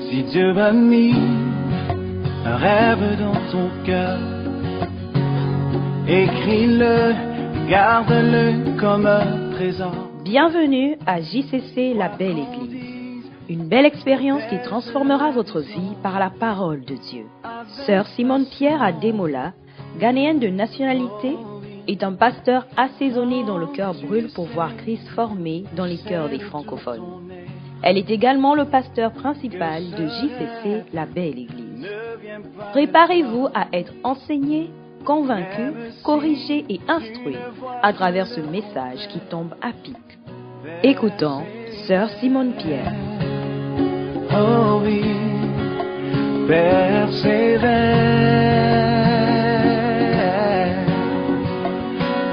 Si Dieu m'a mis un rêve dans ton cœur, écris-le, garde-le comme un trésor. Bienvenue à JCC La Belle Église, une belle expérience qui transformera votre vie par la parole de Dieu. Sœur Simone Pierre Ademola, ghanéenne de nationalité, est un pasteur assaisonné dont le cœur brûle pour voir Christ formé dans les cœurs des francophones. Elle est également le pasteur principal de JCC La Belle Église. Préparez-vous à être enseigné, convaincu, corrigé et instruit à travers ce message qui tombe à pic. Écoutons Sœur Simone Pierre. Oh oui, persévère,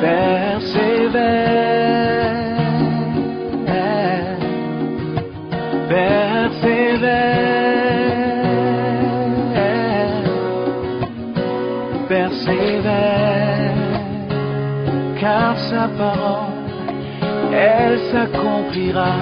persévère, persévère, persévère, car sa parole, elle s'accomplira.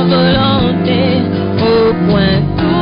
Volonté au point tout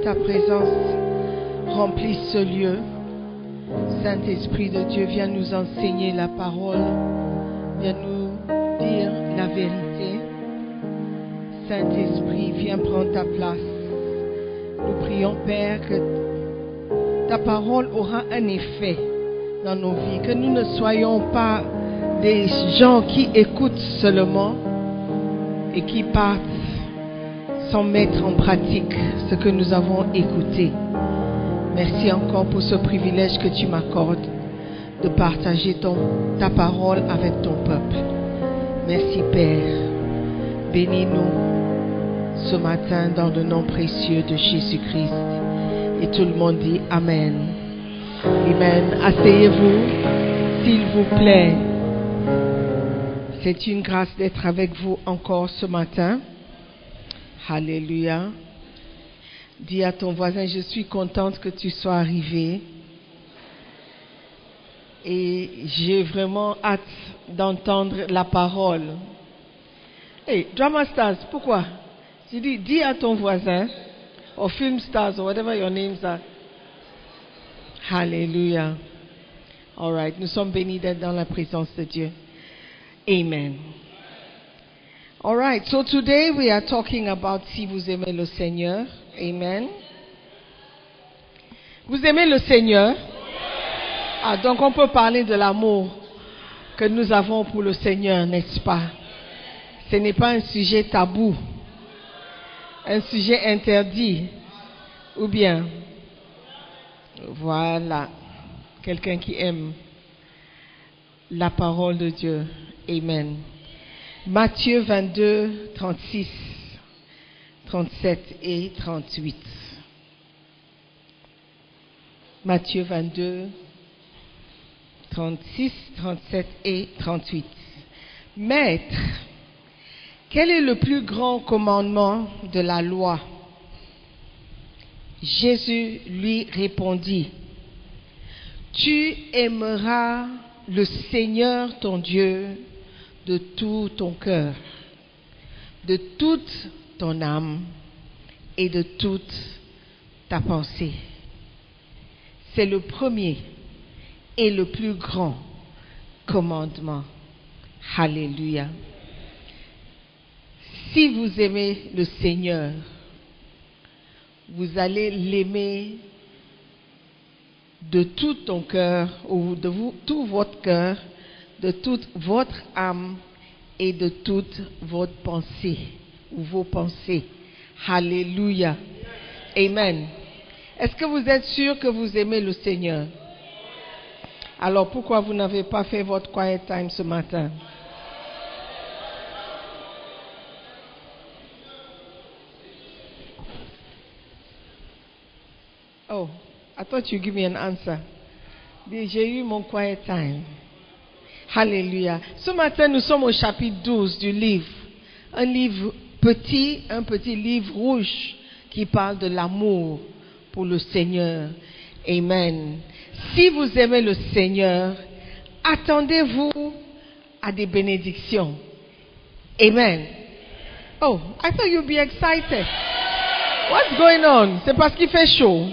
ta présence remplisse ce lieu. Saint-Esprit de Dieu, viens nous enseigner la parole. Viens nous dire la vérité. Saint-Esprit, viens prendre ta place. Nous prions, Père, que ta parole aura un effet dans nos vies. Que nous ne soyons pas des gens qui écoutent seulement et qui partent sans mettre en pratique ce que nous avons écouté. Merci encore pour ce privilège que tu m'accordes de partager ta parole avec ton peuple. Merci Père. Bénis-nous ce matin dans le nom précieux de Jésus-Christ. Et tout le monde dit Amen. Amen. Asseyez-vous, s'il vous plaît. C'est une grâce d'être avec vous encore ce matin. Alléluia. Dis à ton voisin, je suis contente que tu sois arrivé. Et j'ai vraiment hâte d'entendre la parole. Hey, Drama Stars, pourquoi? Tu dis à ton voisin, ou Film Stars, or whatever your names are. Alléluia. All right, nous sommes bénis d'être dans la présence de Dieu. Amen. All right, so today we are talking about si vous aimez le Seigneur. Amen. Vous aimez le Seigneur? Ah, donc on peut parler de l'amour que nous avons pour le Seigneur, n'est-ce pas? Ce n'est pas un sujet tabou, un sujet interdit, ou bien, voilà, quelqu'un qui aime la parole de Dieu. Amen. Matthieu 22, 36, 37 et 38. Matthieu 22, 36, 37 et 38. Maître, quel est le plus grand commandement de la loi? Jésus lui répondit, tu aimeras le Seigneur ton Dieu de tout ton cœur, de toute ton âme et de toute ta pensée. C'est le premier et le plus grand commandement. Alléluia. Si vous aimez le Seigneur, vous allez l'aimer de tout ton cœur, ou de tout votre cœur, de toute votre âme et de toute votre pensée, ou vos pensées. Alléluia. Amen. Est-ce que vous êtes sûr que vous aimez le Seigneur? Alors pourquoi vous n'avez pas fait votre quiet time ce matin? Oh, I thought you give me an answer. J'ai eu mon quiet time. Alléluia. Ce matin, nous sommes au chapitre 12 du livre. Un petit livre rouge qui parle de l'amour pour le Seigneur. Amen. Si vous aimez le Seigneur, attendez-vous à des bénédictions. Amen. Oh, I thought you'd be excited. What's going on? C'est parce qu'il fait chaud.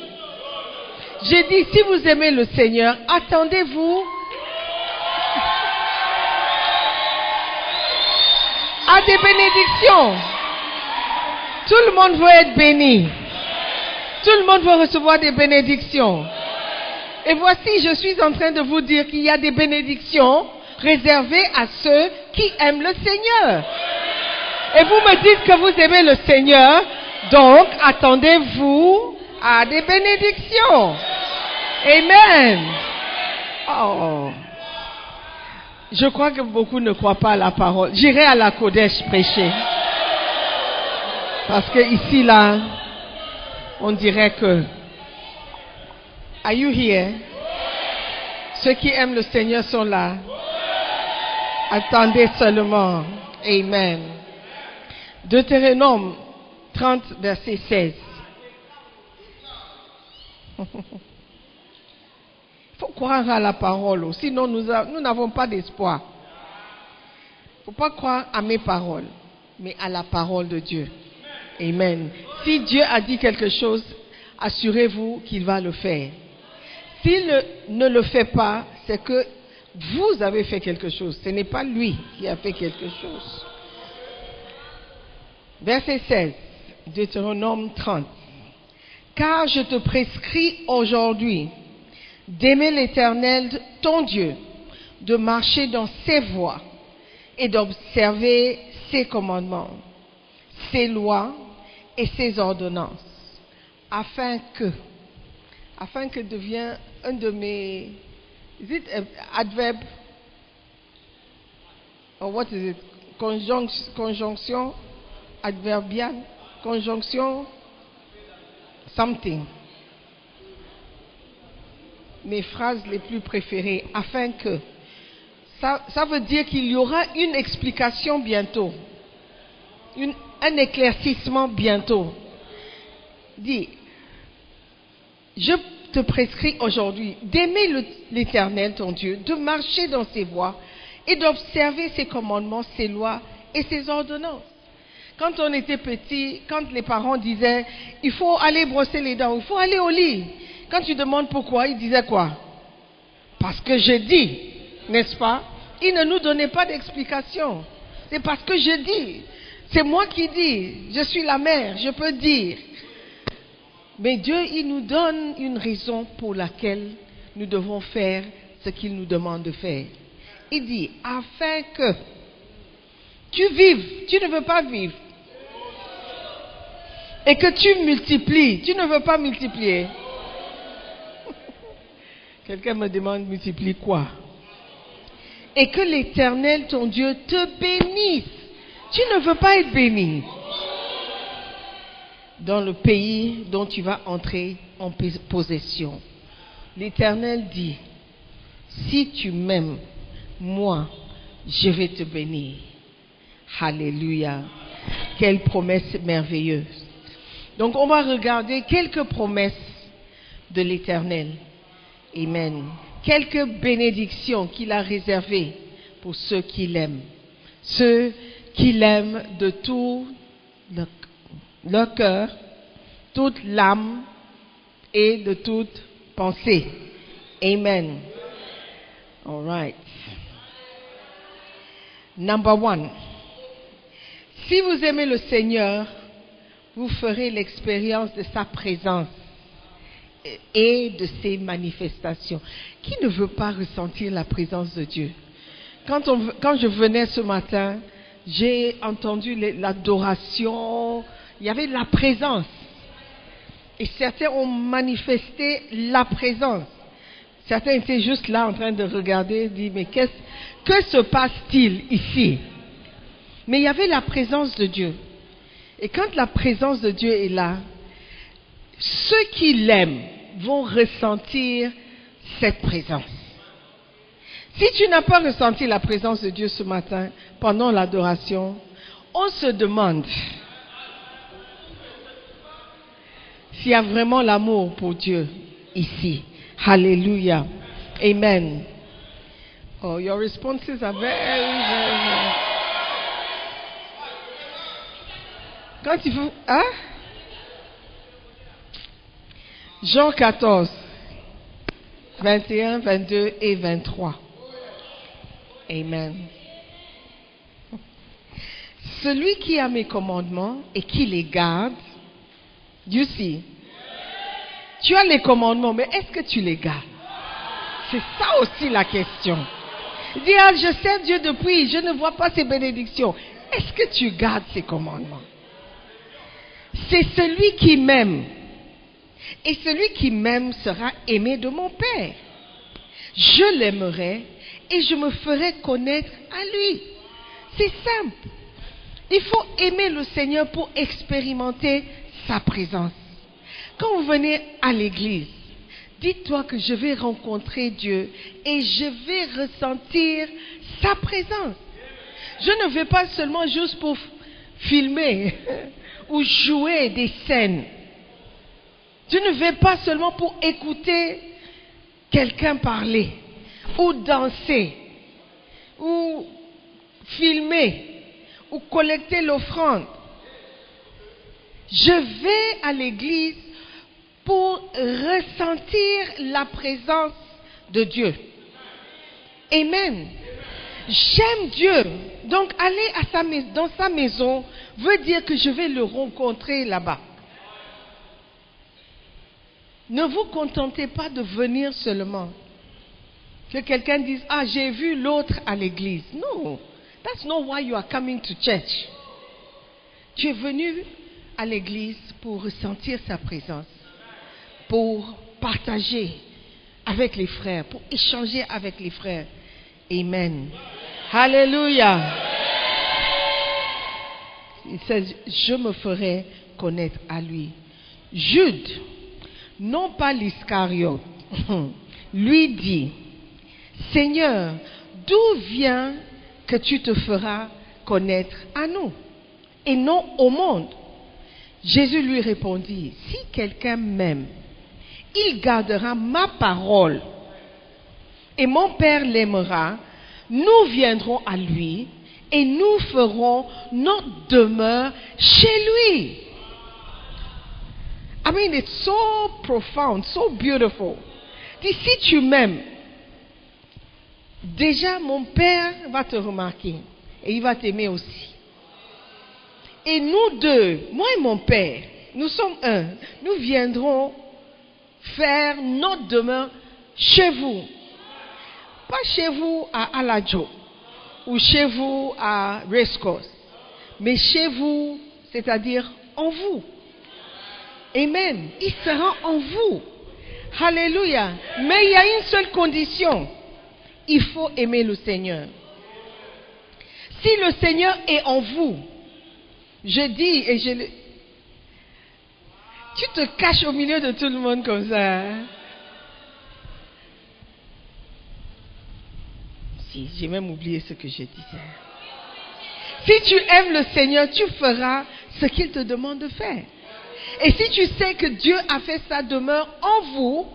J'ai dit, si vous aimez le Seigneur, attendez-vous à des bénédictions. Tout le monde veut être béni. Tout le monde veut recevoir des bénédictions. Et voici, je suis en train de vous dire qu'il y a des bénédictions réservées à ceux qui aiment le Seigneur. Et vous me dites que vous aimez le Seigneur, donc attendez-vous à des bénédictions. Amen. Oh. Je crois que beaucoup ne croient pas à la parole. J'irai à la Kodesh prêcher. Parce que ici, là, on dirait que... Are you here? Ceux qui aiment le Seigneur sont là. Attendez seulement. Amen. Deutéronome 30, verset 16. Il faut croire à la parole, sinon nous n'avons pas d'espoir. Il ne faut pas croire à mes paroles, mais à la parole de Dieu. Amen. Si Dieu a dit quelque chose, assurez-vous qu'il va le faire. S'il ne le fait pas, c'est que vous avez fait quelque chose. Ce n'est pas lui qui a fait quelque chose. Verset 16, Deutéronome 30. Car je te prescris aujourd'hui d'aimer l'Éternel, ton Dieu, de marcher dans ses voies et d'observer ses commandements, ses lois et ses ordonnances, afin que devient un de mes, is it adverb or what is it, conjonction adverbiale, conjonction something, mes phrases les plus préférées, afin que, ça veut dire qu'il y aura une explication bientôt, un éclaircissement bientôt. Dis, je te prescris aujourd'hui d'aimer l'Éternel, ton Dieu, de marcher dans ses voies et d'observer ses commandements, ses lois et ses ordonnances. Quand on était petit, quand les parents disaient, il faut aller brosser les dents, il faut aller au lit. Quand tu demandes pourquoi, ils disaient quoi? Parce que je dis, n'est-ce pas? Ils ne nous donnaient pas d'explication. C'est parce que je dis. C'est moi qui dis. Je suis la mère, je peux dire. Mais Dieu, il nous donne une raison pour laquelle nous devons faire ce qu'il nous demande de faire. Il dit, afin que tu vives, tu ne veux pas vivre. Et que tu multiplies, tu ne veux pas multiplier. Quelqu'un me demande, multiplie quoi? Et que l'Éternel, ton Dieu, te bénisse. Tu ne veux pas être béni dans le pays dont tu vas entrer en possession. L'Éternel dit, si tu m'aimes, moi, je vais te bénir. Alléluia. Quelle promesse merveilleuse. Donc on va regarder quelques promesses de l'Éternel. Amen. Quelques bénédictions qu'il a réservées pour ceux qui l'aiment. Ceux qui l'aiment de tout leur cœur, toute l'âme et de toute pensée. Amen. All right. Number 1. Si vous aimez le Seigneur, vous ferez l'expérience de sa présence et de ses manifestations. Qui ne veut pas ressentir la présence de Dieu? Quand je venais ce matin, j'ai entendu l'adoration, il y avait la présence. Et certains ont manifesté la présence. Certains étaient juste là en train de regarder, dire, mais que se passe-t-il ici? Mais il y avait la présence de Dieu. Et quand la présence de Dieu est là, ceux qui l'aiment vont ressentir cette présence. Si tu n'as pas ressenti la présence de Dieu ce matin, pendant l'adoration, on se demande s'il y a vraiment l'amour pour Dieu ici. Alléluia. Amen. Oh, your responses are very. Quand il faut... Hein? Jean 14, 21, 22 et 23. Amen. Celui qui a mes commandements et qui les garde, you see, tu as les commandements, mais est-ce que tu les gardes? C'est ça aussi la question. Dis, je sers Dieu depuis, je ne vois pas ses bénédictions. Est-ce que tu gardes ses commandements? C'est celui qui m'aime. Et celui qui m'aime sera aimé de mon Père. Je l'aimerai et je me ferai connaître à lui. C'est simple. Il faut aimer le Seigneur pour expérimenter sa présence. Quand vous venez à l'église, dites-toi que je vais rencontrer Dieu et je vais ressentir sa présence. Je ne vais pas seulement juste pour filmer ou jouer des scènes. Je ne vais pas seulement pour écouter quelqu'un parler ou danser ou filmer ou collecter l'offrande. Je vais à l'église pour ressentir la présence de Dieu. Amen. J'aime Dieu. Donc aller dans sa maison veut dire que je vais le rencontrer là-bas. Ne vous contentez pas de venir seulement. Que quelqu'un dise, ah, j'ai vu l'autre à l'église. No, that's not why you are coming to church. Tu es venu à l'église pour ressentir sa présence, pour partager avec les frères, pour échanger avec les frères. Amen. Alléluia. Il dit, je me ferai connaître à lui. Jude, non pas l'Iscariote, lui dit, Seigneur, d'où vient que tu te feras connaître à nous et non au monde? Jésus lui répondit, si quelqu'un m'aime, il gardera ma parole et mon Père l'aimera, nous viendrons à lui et nous ferons notre demeure chez lui. I mean, it's so profound, so beautiful. Dis, si tu m'aimes, déjà mon Père va te remarquer et il va t'aimer aussi. Et nous deux, moi et mon Père, nous sommes un. Nous viendrons faire notre demeure chez vous. Pas chez vous à Aladjo ou chez vous à Rescos, mais chez vous, c'est-à-dire en vous. Amen. Il sera en vous. Alléluia. Mais il y a une seule condition. Il faut aimer le Seigneur. Si le Seigneur est en vous, je dis et je le... Tu te caches au milieu de tout le monde comme ça. Hein? Si, j'ai même oublié ce que je disais. Si tu aimes le Seigneur, tu feras ce qu'il te demande de faire. Et si tu sais que Dieu a fait sa demeure en vous,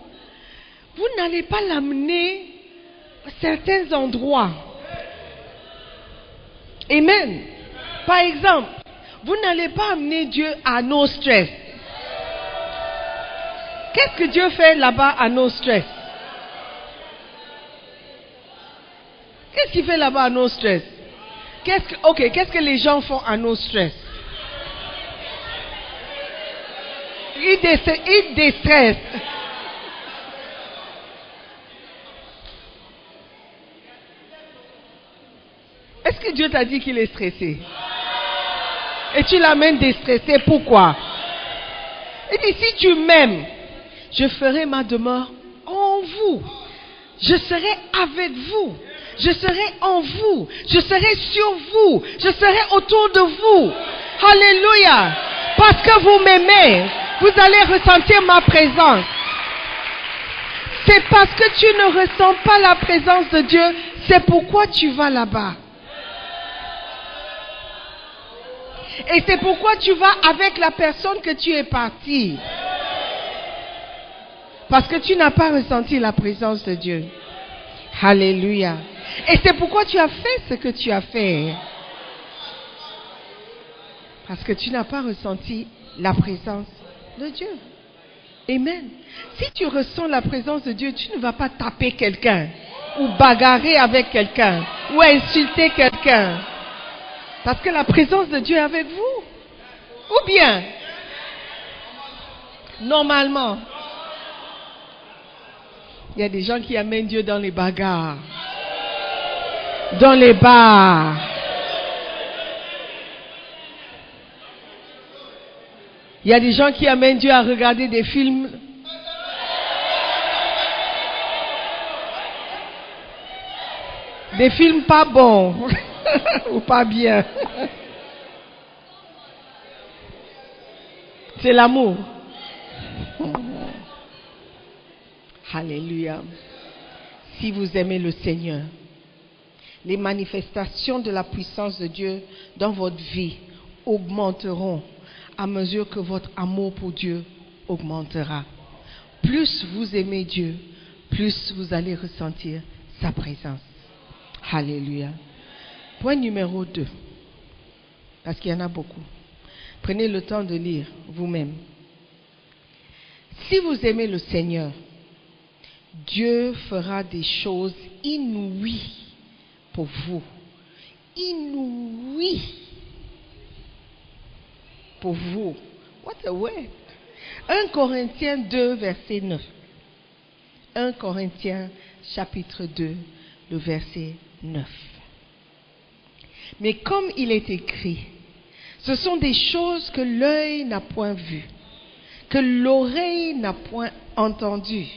vous n'allez pas l'amener à certains endroits. Amen. Par exemple, vous n'allez pas amener Dieu à No Stress. Qu'est-ce que Dieu fait là-bas à No Stress? Qu'est-ce qu'il fait là-bas à No Stress? Qu'est-ce que les gens font à No Stress? Ils déstressent. Est-ce que Dieu t'a dit qu'il est stressé? Et tu l'amènes déstressé, pourquoi? Il dit, si tu m'aimes, je ferai ma demeure en vous. Je serai avec vous. Je serai en vous. Je serai sur vous. Je serai autour de vous. Alléluia. Parce que vous m'aimez, vous allez ressentir ma présence. C'est parce que tu ne ressens pas la présence de Dieu, c'est pourquoi tu vas là-bas. Et c'est pourquoi tu vas avec la personne que tu es parti. Parce que tu n'as pas ressenti la présence de Dieu. Alléluia. Et c'est pourquoi tu as fait ce que tu as fait. Parce que tu n'as pas ressenti la présence de Dieu. Amen. Si tu ressens la présence de Dieu, tu ne vas pas taper quelqu'un, ou bagarrer avec quelqu'un, ou insulter quelqu'un. Parce que la présence de Dieu est avec vous. Ou bien, normalement, il y a des gens qui amènent Dieu dans les bagarres, dans les bars. Il y a des gens qui amènent Dieu à regarder des films. Des films pas bons ou pas bien. C'est l'amour. Alléluia. Si vous aimez le Seigneur, les manifestations de la puissance de Dieu dans votre vie augmenteront à mesure que votre amour pour Dieu augmentera. Plus vous aimez Dieu, plus vous allez ressentir sa présence. Alléluia. Point numéro 2. Parce qu'il y en a beaucoup. Prenez le temps de lire vous-même. Si vous aimez le Seigneur, Dieu fera des choses inouïes pour vous. Inouïes pour vous. What a word. 1 Corinthiens 2, verset 9. 1 Corinthiens, chapitre 2, le verset 9. Mais comme il est écrit, ce sont des choses que l'œil n'a point vues, que l'oreille n'a point entendues,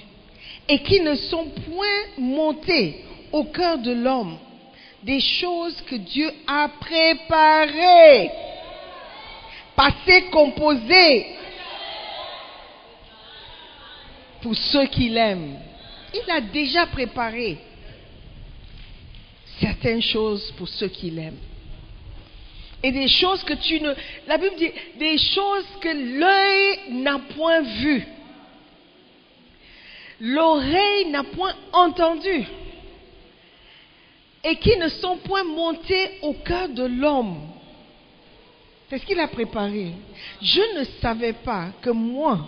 et qui ne sont point montées au cœur de l'homme, des choses que Dieu a préparées, passées, composées, pour ceux qui l'aiment. Il a déjà préparé certaines choses pour ceux qui l'aiment. Et des choses que tu ne... La Bible dit, des choses que l'œil n'a point vues, l'oreille n'a point entendu, et qui ne sont point montées au cœur de l'homme. C'est ce qu'il a préparé. Je ne savais pas que moi,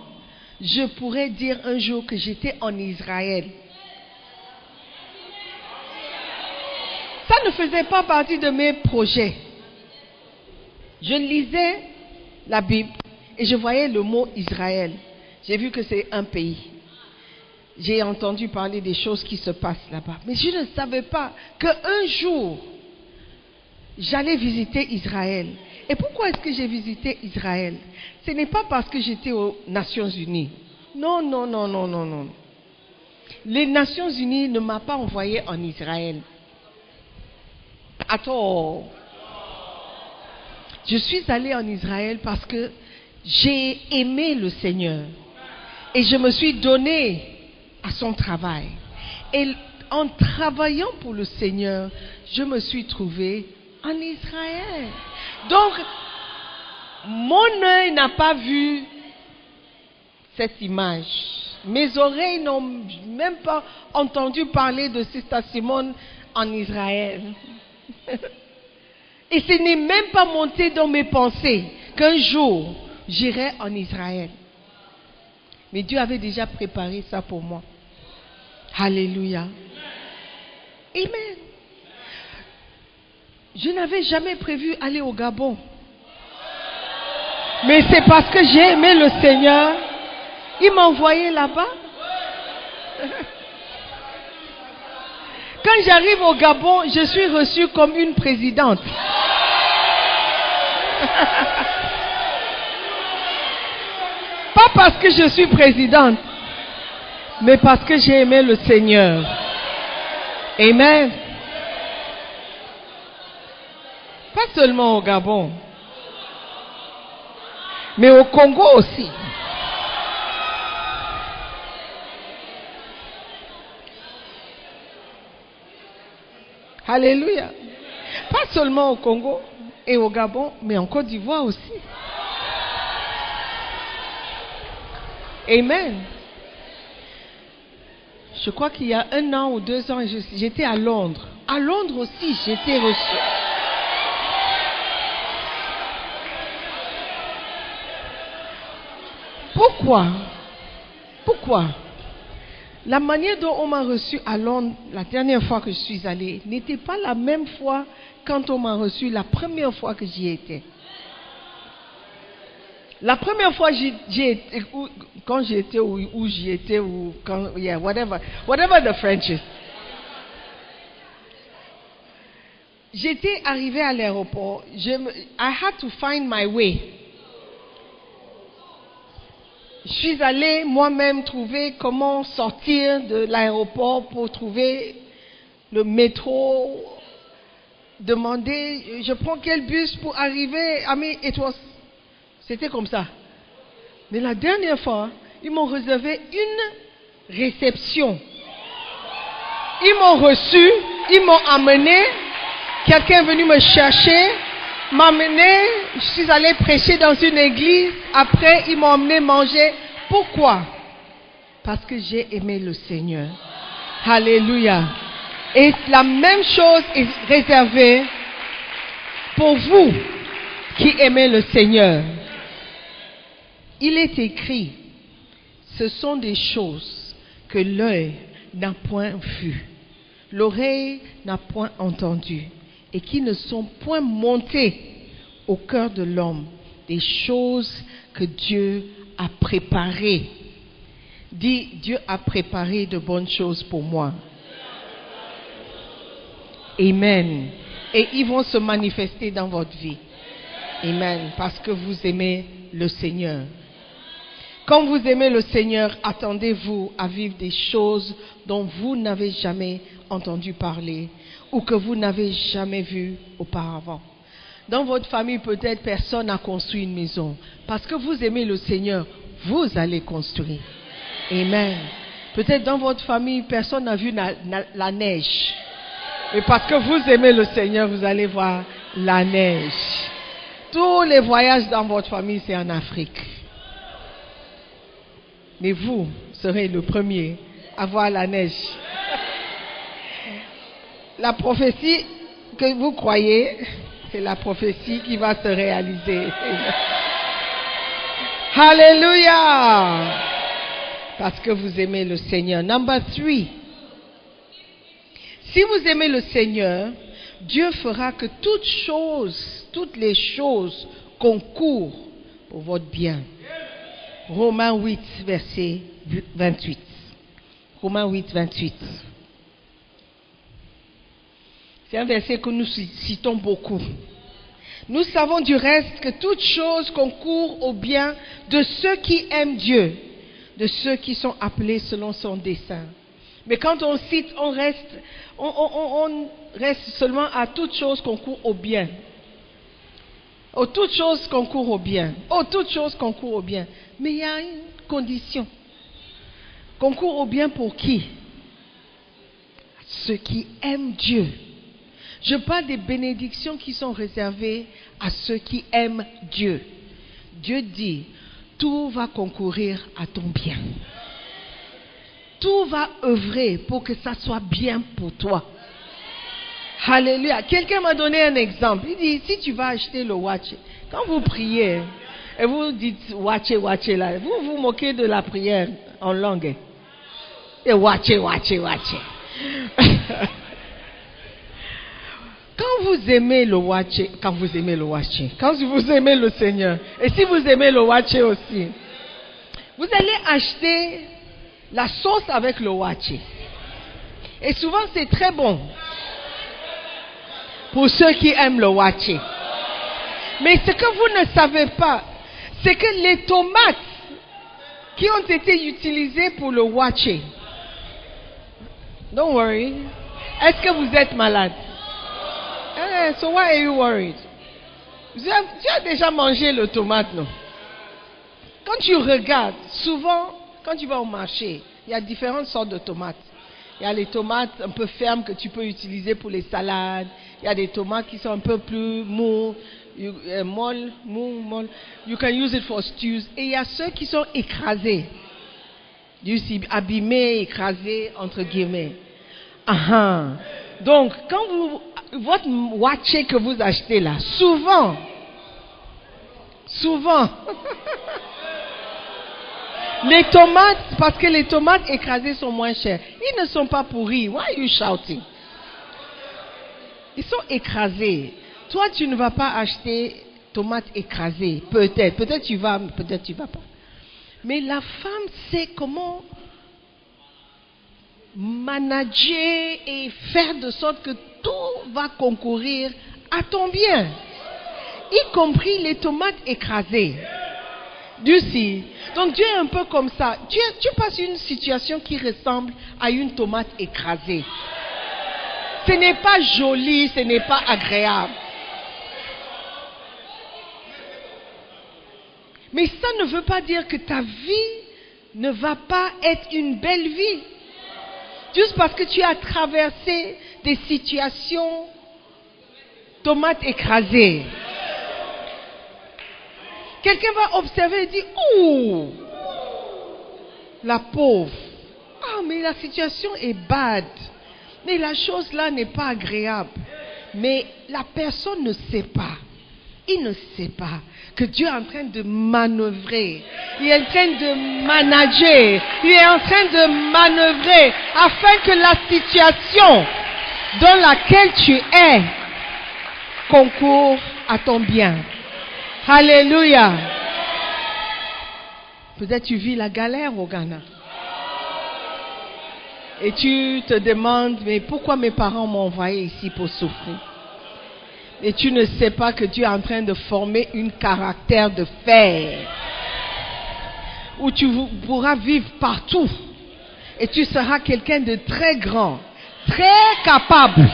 je pourrais dire un jour que j'étais en Israël. Ça ne faisait pas partie de mes projets. Je lisais la Bible et je voyais le mot Israël. J'ai vu que c'est un pays. J'ai entendu parler des choses qui se passent là-bas. Mais je ne savais pas qu'un jour, j'allais visiter Israël. Et pourquoi est-ce que j'ai visité Israël? Ce n'est pas parce que j'étais aux Nations Unies. Non, non, non, non, non, non. Les Nations Unies ne m'ont pas envoyé en Israël. Attends. Je suis allée en Israël parce que j'ai aimé le Seigneur. Et je me suis donnée à son travail. Et en travaillant pour le Seigneur, je me suis trouvée en Israël. Donc, mon œil n'a pas vu cette image. Mes oreilles n'ont même pas entendu parler de Sister Simone en Israël. Et ce n'est même pas monté dans mes pensées qu'un jour, j'irai en Israël. Mais Dieu avait déjà préparé ça pour moi. Alléluia. Amen. Je n'avais jamais prévu aller au Gabon. Mais c'est parce que j'ai aimé le Seigneur. Il m'a envoyé là-bas. Quand j'arrive au Gabon, je suis reçue comme une présidente. Pas parce que je suis présidente, mais parce que j'ai aimé le Seigneur. Amen. Pas seulement au Gabon, mais au Congo aussi. Alléluia. Pas seulement au Congo et au Gabon, mais en Côte d'Ivoire aussi. Amen. Je crois qu'il y a 1 an ou 2 ans, j'étais à Londres. À Londres aussi, j'étais reçue. Pourquoi? Pourquoi? La manière dont on m'a reçu à Londres la dernière fois que je suis allée n'était pas la même fois quand on m'a reçu la première fois que j'y étais. La première fois quand j'y étais où j'y étais ou quand whatever the French is. J'étais arrivée à l'aéroport. I had to find my way. Je suis allée moi-même trouver comment sortir de l'aéroport pour trouver le métro, demander, je prends quel bus pour arriver. C'était comme ça. Mais la dernière fois, ils m'ont réservé une réception. Ils m'ont reçu, ils m'ont amené, quelqu'un est venu me chercher, m'a amené, je suis allée prêcher dans une église, après ils m'ont amené manger. Pourquoi? Parce que j'ai aimé le Seigneur. Alléluia. Et la même chose est réservée pour vous qui aimez le Seigneur. Il est écrit, ce sont des choses que l'œil n'a point vues, l'oreille n'a point entendu, et qui ne sont point montées au cœur de l'homme, des choses que Dieu a préparées. Dis, Dieu a préparé de bonnes choses pour moi. Amen. Et ils vont se manifester dans votre vie. Amen. Parce que vous aimez le Seigneur. Quand vous aimez le Seigneur, attendez-vous à vivre des choses dont vous n'avez jamais entendu parler ou que vous n'avez jamais vues auparavant. Dans votre famille, peut-être personne n'a construit une maison. Parce que vous aimez le Seigneur, vous allez construire. Amen. Peut-être dans votre famille, personne n'a vu la neige. Mais parce que vous aimez le Seigneur, vous allez voir la neige. Tous les voyages dans votre famille, c'est en Afrique. Mais vous serez le premier à voir la neige. La prophétie que vous croyez, c'est la prophétie qui va se réaliser. Alléluia! Parce que vous aimez le Seigneur. Number 3. Si vous aimez le Seigneur, Dieu fera que toutes les choses concourent pour votre bien. Romains 8, verset 28. Romains 8, 28. C'est un verset que nous citons beaucoup. Nous savons du reste que toutes choses concourent au bien de ceux qui aiment Dieu, de ceux qui sont appelés selon son dessein. Mais quand on cite, on reste seulement à toutes choses concourent au bien. Oh, toutes choses concourent au bien. Oh, toutes choses concourent au bien. Mais il y a une condition. Concourt au bien pour qui? Ceux qui aiment Dieu. Je parle des bénédictions qui sont réservées à ceux qui aiment Dieu. Dieu dit, tout va concourir à ton bien. Tout va œuvrer pour que ça soit bien pour toi. Alléluia. Quelqu'un m'a donné un exemple. Il dit, si tu vas acheter le watch, quand vous priez et vous dites watch là, vous vous moquez de la prière en langue. Et watch. Quand vous aimez le Seigneur, et si vous aimez le watch aussi, vous allez acheter la sauce avec le watch. Et souvent c'est très bon pour ceux qui aiment le watch. Mais ce que vous ne savez pas, c'est que les tomates qui ont été utilisées pour le watch, don't worry, est-ce que vous êtes malade? So why are you worried? Tu as déjà mangé le tomate, non? Quand tu regardes, souvent, quand tu vas au marché, il y a différentes sortes de tomates. Il y a les tomates un peu fermes que tu peux utiliser pour les salades. Il y a des tomates qui sont un peu plus mou. You can use it for stews. Et il y a ceux qui sont écrasés. Abîmés, écrasés, entre guillemets. Donc, quand votre watché que vous achetez là, souvent, les tomates, parce que les tomates écrasées sont moins chères, ils ne sont pas pourris. Why are you shouting? Ils sont écrasés. Toi, tu ne vas pas acheter tomates écrasées. Peut-être tu vas, peut-être tu vas pas. Mais la femme sait comment manager et faire de sorte que tout va concourir à ton bien, y compris les tomates écrasées. Donc Dieu est un peu comme ça. Tu passes une situation qui ressemble à une tomate écrasée. Ce n'est pas joli, ce n'est pas agréable. Mais ça ne veut pas dire que ta vie ne va pas être une belle vie. Juste parce que tu as traversé des situations tomates écrasées. Quelqu'un va observer et dire, ouh, la pauvre. Ah, mais la situation est bad. Mais la chose là n'est pas agréable. Mais la personne ne sait pas Il ne sait pas que Dieu est en train de manœuvrer. Il est en train de manager. Il est en train de manœuvrer afin que la situation dans laquelle tu es concourt à ton bien. Alléluia. Peut-être tu vis la galère au Ghana. Et tu te demandes, mais pourquoi mes parents m'ont envoyé ici pour souffrir? Et tu ne sais pas que Dieu est en train de former un caractère de fer. Où tu pourras vivre partout. Et tu seras quelqu'un de très grand, très capable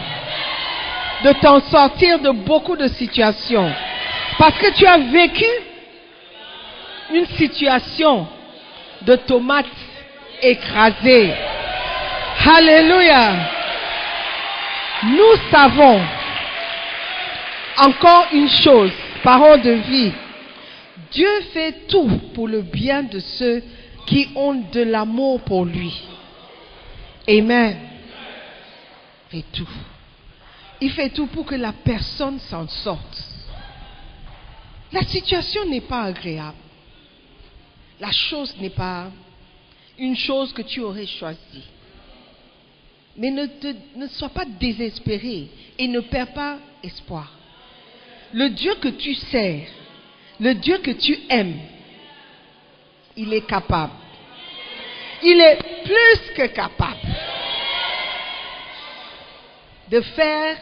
de t'en sortir de beaucoup de situations. Parce que tu as vécu une situation de tomates écrasées. Alléluia. Nous savons encore une chose, parole de vie. Dieu fait tout pour le bien de ceux qui ont de l'amour pour lui. Amen. Il fait tout. Il fait tout pour que la personne s'en sorte. La situation n'est pas agréable. La chose n'est pas une chose que tu aurais choisie. Mais ne sois pas désespéré et ne perds pas espoir. Le Dieu que tu sers, le Dieu que tu aimes, il est capable. Il est plus que capable de faire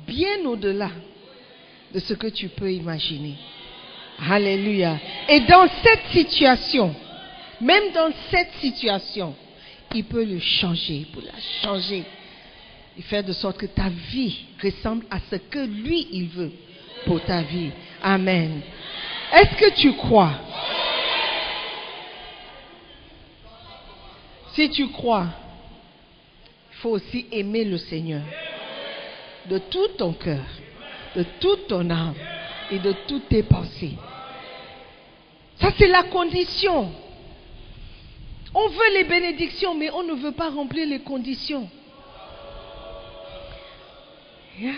bien au-delà de ce que tu peux imaginer. Alléluia. Et dans cette situation, même dans cette situation, il peut le changer, pour la changer. Et faire de sorte que ta vie ressemble à ce que lui, il veut pour ta vie. Amen. Est-ce que tu crois? Si tu crois, il faut aussi aimer le Seigneur de tout ton cœur, de toute ton âme et de toutes tes pensées. Ça, c'est la condition. On veut les bénédictions, mais on ne veut pas remplir les conditions. Yeah.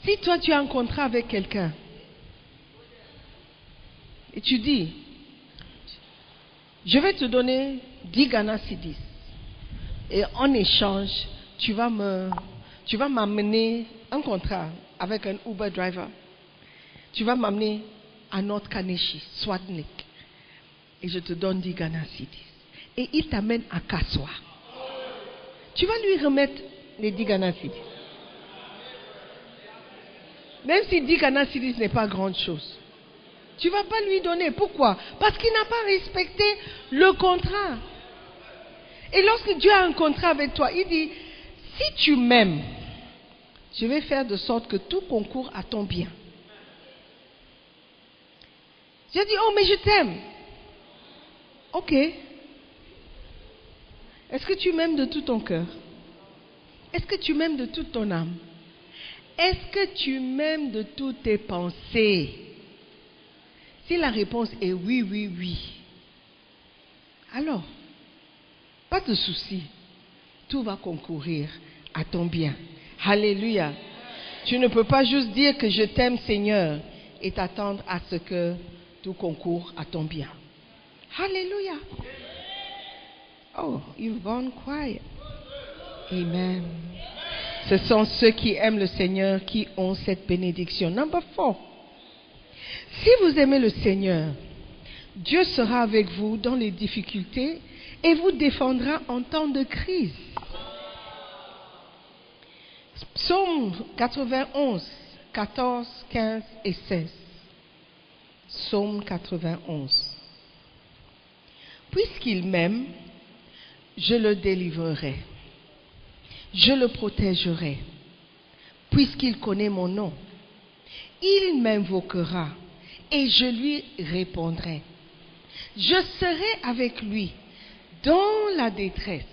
Si toi, tu as un contrat avec quelqu'un, et tu dis, je vais te donner 10 Ghana Cedis, et en échange, tu vas m'amener un contrat avec un Uber driver. Tu vas m'amener à North Kaneshi, Swadnik, et je te donne 10 Ghana Cedis. Et il t'amène à Kaswa. Tu vas lui remettre les 10 Ghana Cedis. Même si 10 Ghana Cedis n'est pas grande chose. Tu ne vas pas lui donner. Pourquoi? Parce qu'il n'a pas respecté le contrat. Et lorsque Dieu a un contrat avec toi, il dit, si tu m'aimes, je vais faire de sorte que tout concourt à ton bien. J'ai dit, oh mais je t'aime. Ok. Est-ce que tu m'aimes de tout ton cœur? Est-ce que tu m'aimes de toute ton âme? Est-ce que tu m'aimes de toutes tes pensées? Si la réponse est oui, oui, oui, alors, pas de souci. Tout va concourir à ton bien. Alléluia. Tu ne peux pas juste dire que je t'aime, Seigneur, et t'attendre à ce que tout concourt à ton bien. Alléluia. Oh, you've gone quiet. Amen. Ce sont ceux qui aiment le Seigneur qui ont cette bénédiction. Number 4. Si vous aimez le Seigneur, Dieu sera avec vous dans les difficultés et vous défendra en temps de crise. Psaume 91, 14, 15 et 16. Psaume 91. Puisqu'il m'aime, je le délivrerai. Je le protégerai. Puisqu'il connaît mon nom, il m'invoquera et je lui répondrai. Je serai avec lui dans la détresse.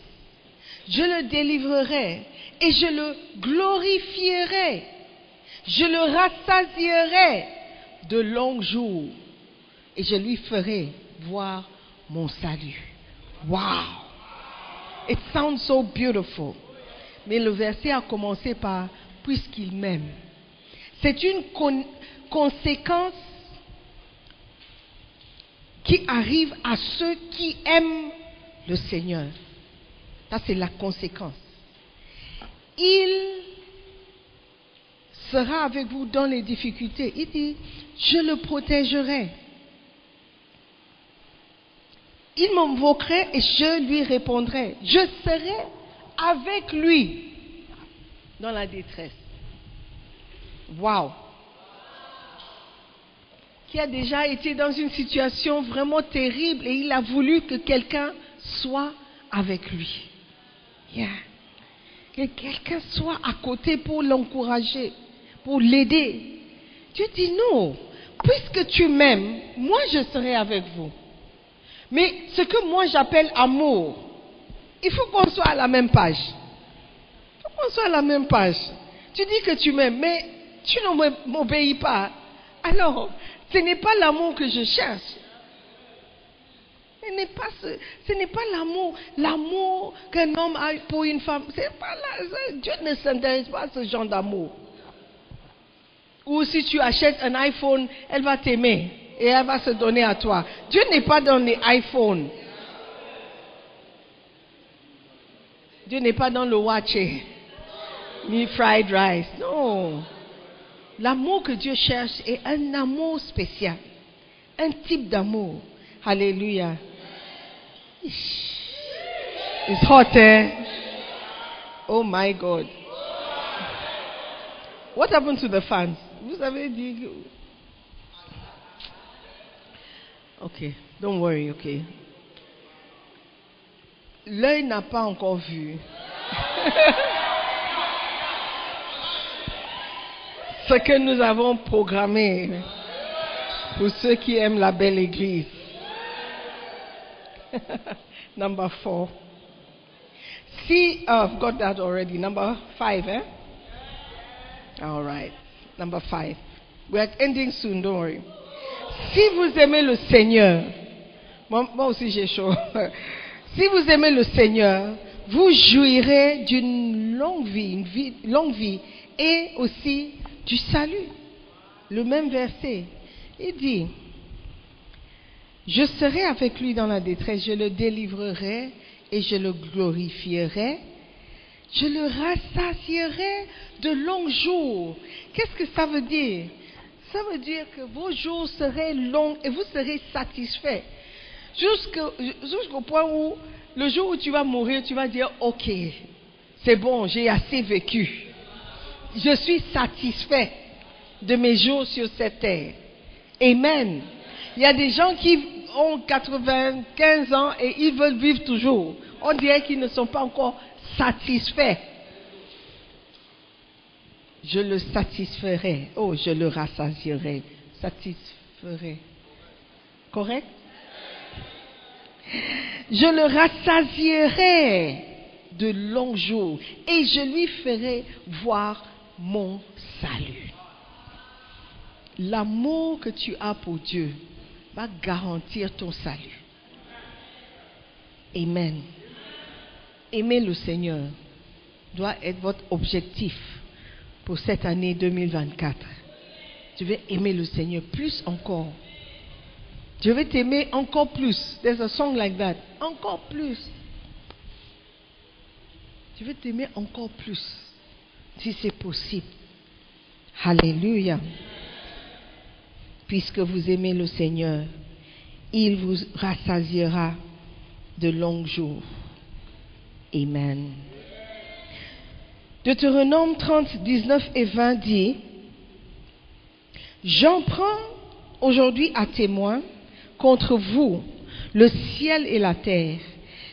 Je le délivrerai et je le glorifierai. Je le rassasierai de longs jours et je lui ferai voir mon salut. Wow! It sounds so beautiful. Mais le verset a commencé par « puisqu'il m'aime ». C'est une conséquence qui arrive à ceux qui aiment le Seigneur. Ça, c'est la conséquence. Il sera avec vous dans les difficultés. Il dit, je le protégerai. Il m'invoquerait et je lui répondrai. Je serai avec lui dans la détresse. Waouh! Qui a déjà été dans une situation vraiment terrible et il a voulu que quelqu'un soit avec lui. Yeah. Que quelqu'un soit à côté pour l'encourager, pour l'aider. Dieu dit non, puisque tu m'aimes, moi je serai avec vous. Mais ce que moi j'appelle amour, il faut qu'on soit à la même page. Il faut qu'on soit à la même page. Tu dis que tu m'aimes, mais tu ne m'obéis pas. Alors, ce n'est pas l'amour que je cherche. Ce n'est pas l'amour qu'un homme a pour une femme. C'est pas là, Dieu ne s'intéresse pas à ce genre d'amour. Ou si tu achètes un iPhone, elle va t'aimer et elle va se donner à toi. Dieu n'est pas dans les iPhones. Dieu n'est pas dans le watch, ni fried rice. Non. L'amour que Dieu cherche est un amour spécial. Un type d'amour. Alléluia. It's hot, eh? Oh my God. What happened to the fans? Vous avez dit... Ok, don't worry, ok. L'œil n'a pas encore vu. Ce que nous avons programmé pour ceux qui aiment la belle église. Number 4. See, I've got that already. Number 5, eh? All right. Number 5. We're ending soon, don't worry. Si vous aimez le Seigneur, moi aussi j'ai chaud. Si vous aimez le Seigneur, vous jouirez d'une longue vie et aussi du salut. Le même verset. Il dit, je serai avec lui dans la détresse, je le délivrerai et je le glorifierai. Je le rassasierai de longs jours. Qu'est-ce que ça veut dire? Ça veut dire que vos jours seraient longs et vous serez satisfaits. Jusqu'au point où, le jour où tu vas mourir, tu vas dire, ok, c'est bon, j'ai assez vécu. Je suis satisfait de mes jours sur cette terre. Amen. Il y a des gens qui ont 95 ans et ils veulent vivre toujours. On dirait qu'ils ne sont pas encore satisfaits. Je le satisferai. Oh, je le rassasierai. Satisferai. Correct? Je le rassasierai de longs jours et je lui ferai voir mon salut. L'amour que tu as pour Dieu va garantir ton salut. Amen. Aimer le Seigneur doit être votre objectif pour cette année 2024. Tu veux aimer le Seigneur plus encore. Je vais t'aimer encore plus. There's a song like that. Encore plus. Je vais t'aimer encore plus. Si c'est possible. Alléluia. Puisque vous aimez le Seigneur, il vous rassasiera de longs jours. Amen. Deutéronome 30, 19 et 20 dit, j'en prends aujourd'hui à témoin contre vous le ciel et la terre.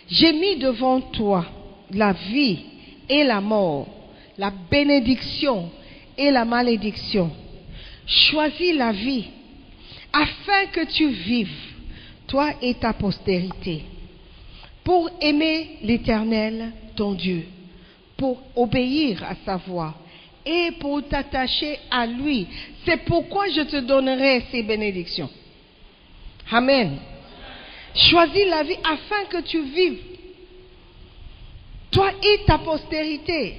J'ai mis devant toi la vie et la mort, la bénédiction et la malédiction. Choisis la vie afin que tu vives, toi et ta postérité, pour aimer l'Éternel, ton Dieu, pour obéir à sa voix et pour t'attacher à lui. C'est pourquoi je te donnerai ces bénédictions. Amen. Choisis la vie afin que tu vives, toi et ta postérité.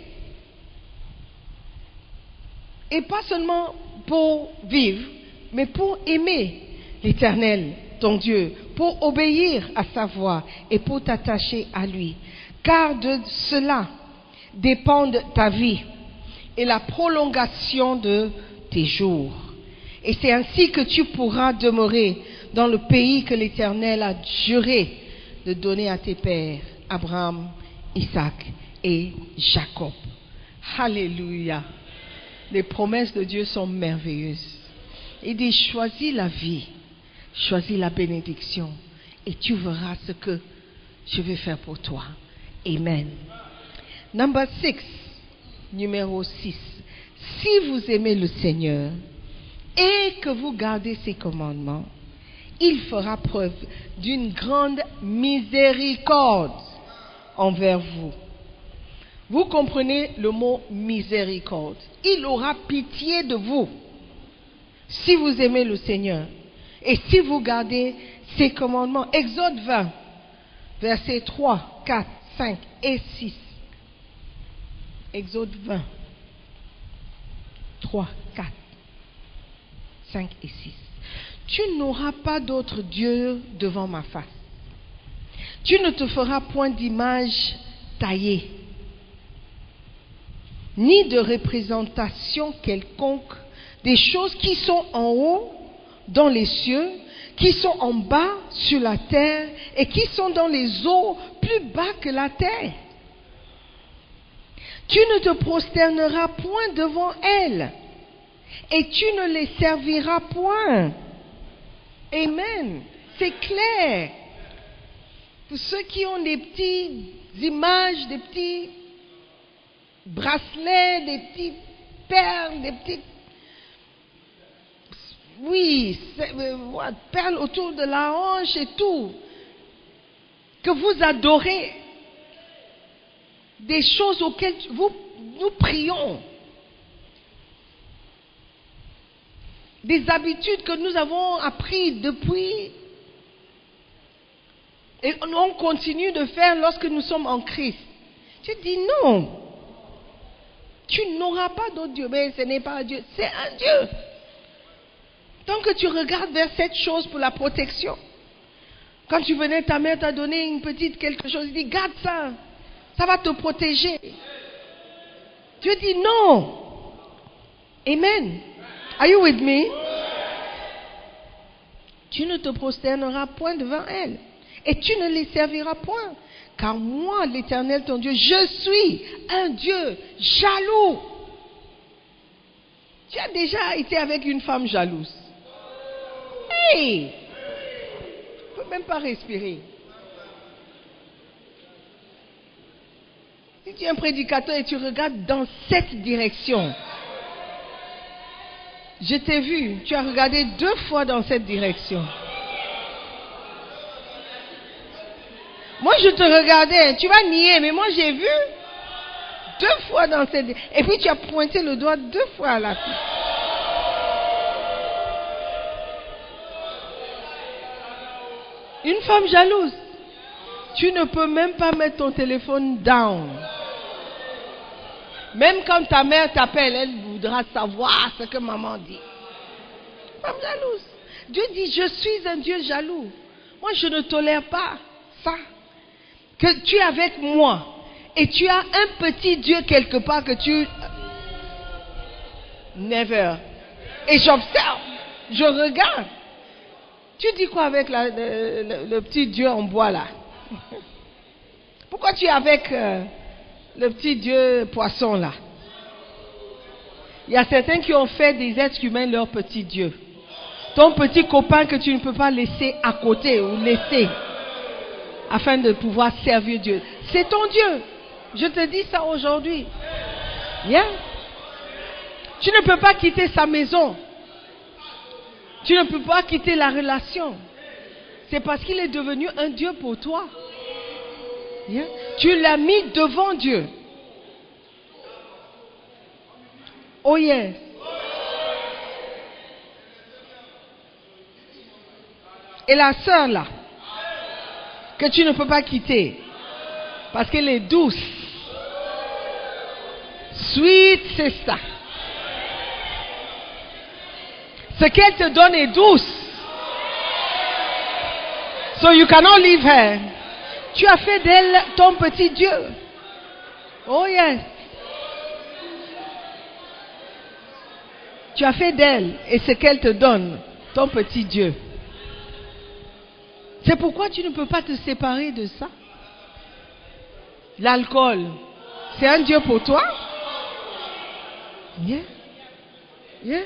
Et pas seulement pour vivre, mais pour aimer l'Éternel, ton Dieu, pour obéir à sa voix et pour t'attacher à lui. Car de cela dépendent ta vie et la prolongation de tes jours. Et c'est ainsi que tu pourras demeurer dans le pays que l'Éternel a juré de donner à tes pères, Abraham, Isaac et Jacob. Alléluia. Les promesses de Dieu sont merveilleuses. Il dit, choisis la vie, choisis la bénédiction, et tu verras ce que je vais faire pour toi. Amen. Number 6, numéro 6. Si vous aimez le Seigneur et que vous gardez ses commandements, il fera preuve d'une grande miséricorde envers vous. Vous comprenez le mot miséricorde. Il aura pitié de vous si vous aimez le Seigneur et si vous gardez ses commandements. Exode 20, versets 3, 4, 5 et 6. Exode 20, 3, 4, 5 et 6. Tu n'auras pas d'autre Dieu devant ma face. Tu ne te feras point d'image taillée, ni de représentation quelconque des choses qui sont en haut dans les cieux, qui sont en bas sur la terre et qui sont dans les eaux plus bas que la terre. Tu ne te prosterneras point devant elles et tu ne les serviras point. Amen. C'est clair. Pour ceux qui ont des petites images, des petits bracelets, des petites perles, des petites... Oui, perles autour de la hanche et tout. Que vous adorez. Des choses auxquelles nous prions. Des habitudes que nous avons apprises depuis. Et on continue de faire lorsque nous sommes en Christ. Tu dis non. Tu n'auras pas d'autre Dieu. Mais ce n'est pas un Dieu, c'est un Dieu. Tant que tu regardes vers cette chose pour la protection. Quand tu venais, ta mère t'a donné une petite quelque chose. Il dit, garde ça. Ça va te protéger. Dieu dit non. Amen. Are you with me? Tu ne te prosterneras point devant elle. Et tu ne les serviras point. Car moi, l'Éternel, ton Dieu, je suis un Dieu jaloux. Tu as déjà été avec une femme jalouse. Hey! Tu ne peux même pas respirer. Si tu es un prédicateur et tu regardes dans cette direction, je t'ai vu, tu as regardé 2 fois dans cette direction. Moi, je te regardais, tu vas nier, mais moi, j'ai vu 2 fois dans cette direction. Et puis, tu as pointé le doigt 2 fois à la fille. Une femme jalouse. Tu ne peux même pas mettre ton téléphone down. Même quand ta mère t'appelle, elle voudra savoir ce que maman dit. Femme jalouse. Dieu dit, je suis un Dieu jaloux. Moi, je ne tolère pas ça. Que tu es avec moi et tu as un petit Dieu quelque part que tu... Never. Et j'observe, je regarde. Tu dis quoi avec le petit Dieu en bois là? Pourquoi tu es avec le petit Dieu poisson là? Il y a certains qui ont fait des êtres humains leur petit Dieu. Ton petit copain que tu ne peux pas laisser à côté ou laisser afin de pouvoir servir Dieu. C'est ton Dieu. Je te dis ça aujourd'hui. Yeah? Tu ne peux pas quitter sa maison. Tu ne peux pas quitter la relation. C'est parce qu'il est devenu un Dieu pour toi. Yeah? Tu l'as mis devant Dieu. Oh yes. Et la sœur là, que tu ne peux pas quitter, parce qu'elle est douce. Sweet sister. Ce qu'elle te donne est douce. So you cannot leave her. Tu as fait d'elle ton petit Dieu. Oh yes. Tu as fait d'elle et ce qu'elle te donne, ton petit Dieu. C'est pourquoi tu ne peux pas te séparer de ça. L'alcool, c'est un Dieu pour toi? Yeah. Yeah.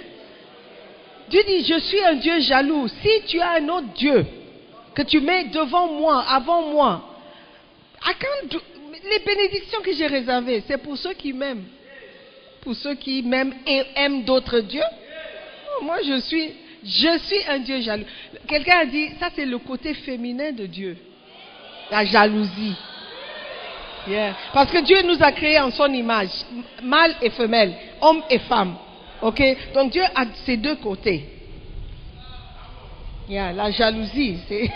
Dieu dit, je suis un Dieu jaloux. Si tu as un autre Dieu que tu mets devant moi, avant moi, les bénédictions que j'ai réservées, c'est pour ceux qui m'aiment. Pour ceux qui m'aiment et aiment d'autres dieux. Moi, je suis un Dieu jaloux. Quelqu'un a dit, ça c'est le côté féminin de Dieu. La jalousie. Yeah. Parce que Dieu nous a créés en son image, mâle et femelle, homme et femme. Ok? Donc Dieu a ces deux côtés. Yeah, la jalousie, c'est...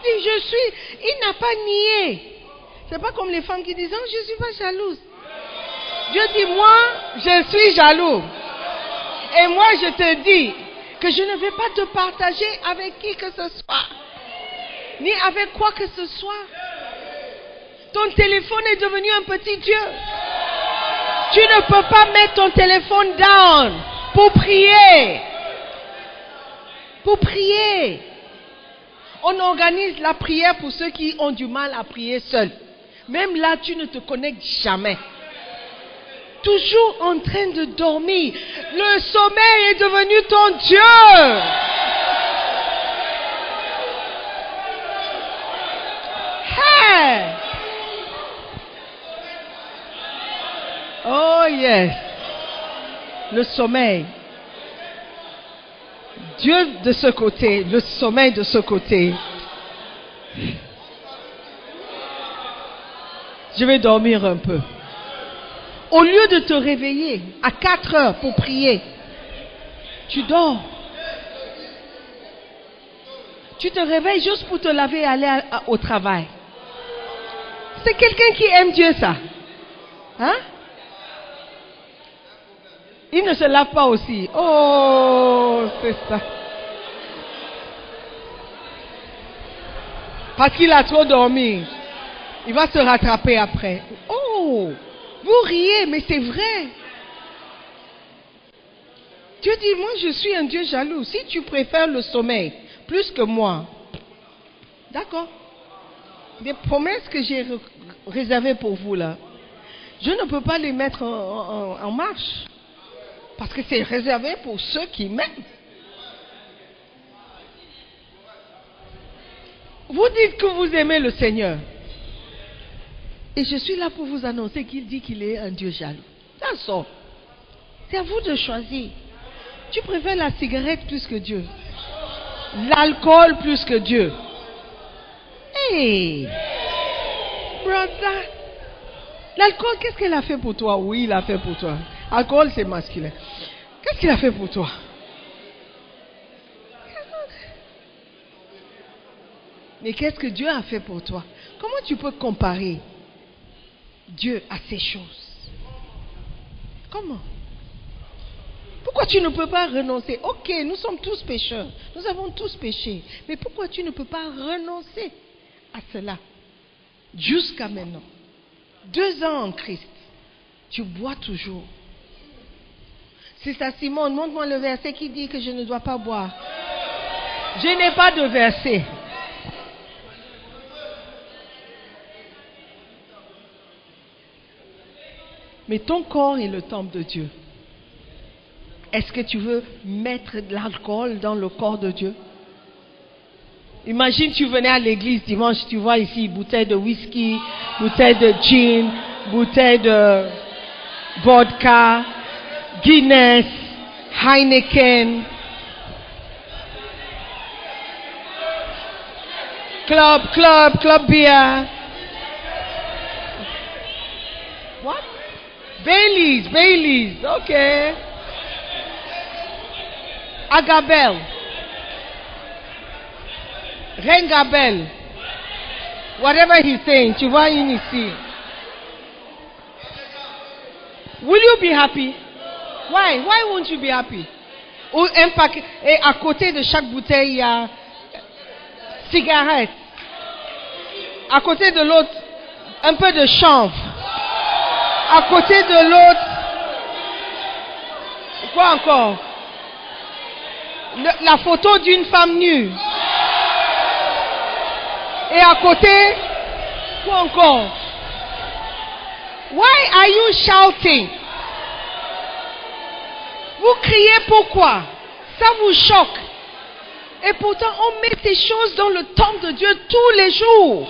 Il n'a pas nié. C'est pas comme les femmes qui disent, oh, je ne suis pas jalouse. Dieu dit, moi, je suis jaloux. Et moi, je te dis que je ne vais pas te partager avec qui que ce soit. Ni avec quoi que ce soit. Ton téléphone est devenu un petit Dieu. Tu ne peux pas mettre ton téléphone down pour prier. Pour prier. On organise la prière pour ceux qui ont du mal à prier seuls. Même là, tu ne te connectes jamais. Toujours en train de dormir. Le sommeil est devenu ton Dieu. Hey! Oh yes. Le sommeil. Dieu de ce côté, le sommeil de ce côté. Je vais dormir un peu. Au lieu de te réveiller à 4 heures pour prier, tu dors. Tu te réveilles juste pour te laver et aller au travail. C'est quelqu'un qui aime Dieu, ça. Hein? Il ne se lave pas aussi. Oh, c'est ça. Parce qu'il a trop dormi. Il va se rattraper après. Oh, vous riez, mais c'est vrai. Dieu dit, moi je suis un Dieu jaloux. Si tu préfères le sommeil plus que moi, d'accord. Les promesses que j'ai réservées pour vous là, je ne peux pas les mettre en marche. Parce que c'est réservé pour ceux qui m'aiment. Vous dites que vous aimez le Seigneur. Et je suis là pour vous annoncer qu'il dit qu'il est un Dieu jaloux. That's all. C'est à vous de choisir. Tu préfères la cigarette plus que Dieu. L'alcool plus que Dieu. Hey! Brother! L'alcool, qu'est-ce qu'elle a fait pour toi? Oui, il a fait pour toi. Alcool, c'est masculin. Qu'est-ce qu'il a fait pour toi? Mais qu'est-ce que Dieu a fait pour toi? Comment tu peux comparer Dieu à ces choses? Comment? Pourquoi tu ne peux pas renoncer? Ok, nous sommes tous pécheurs. Nous avons tous péché. Mais pourquoi tu ne peux pas renoncer à cela? Jusqu'à maintenant. 2 ans en Christ. Tu bois toujours. C'est ça, Simone, montre-moi le verset qui dit que je ne dois pas boire. Je n'ai pas de verset. Mais ton corps est le temple de Dieu. Est-ce que tu veux mettre de l'alcool dans le corps de Dieu? Imagine, tu venais à l'église dimanche, tu vois ici, bouteille de whisky, bouteille de gin, bouteille de vodka, Guinness, Heineken, club beer. What? Baileys, okay. Agabel, Rengabel, whatever he's saying, tu vois ici. Will you be happy? Why? Why won't you be happy? Ou un paquet. Et à côté de chaque bouteille, il y a cigarette. À côté de l'autre, un peu de chanvre. À côté de l'autre, quoi encore? La photo d'une femme nue. Et à côté, quoi encore? Why are you shouting? Vous criez pourquoi? Ça vous choque. Et pourtant, on met ces choses dans le temple de Dieu tous les jours.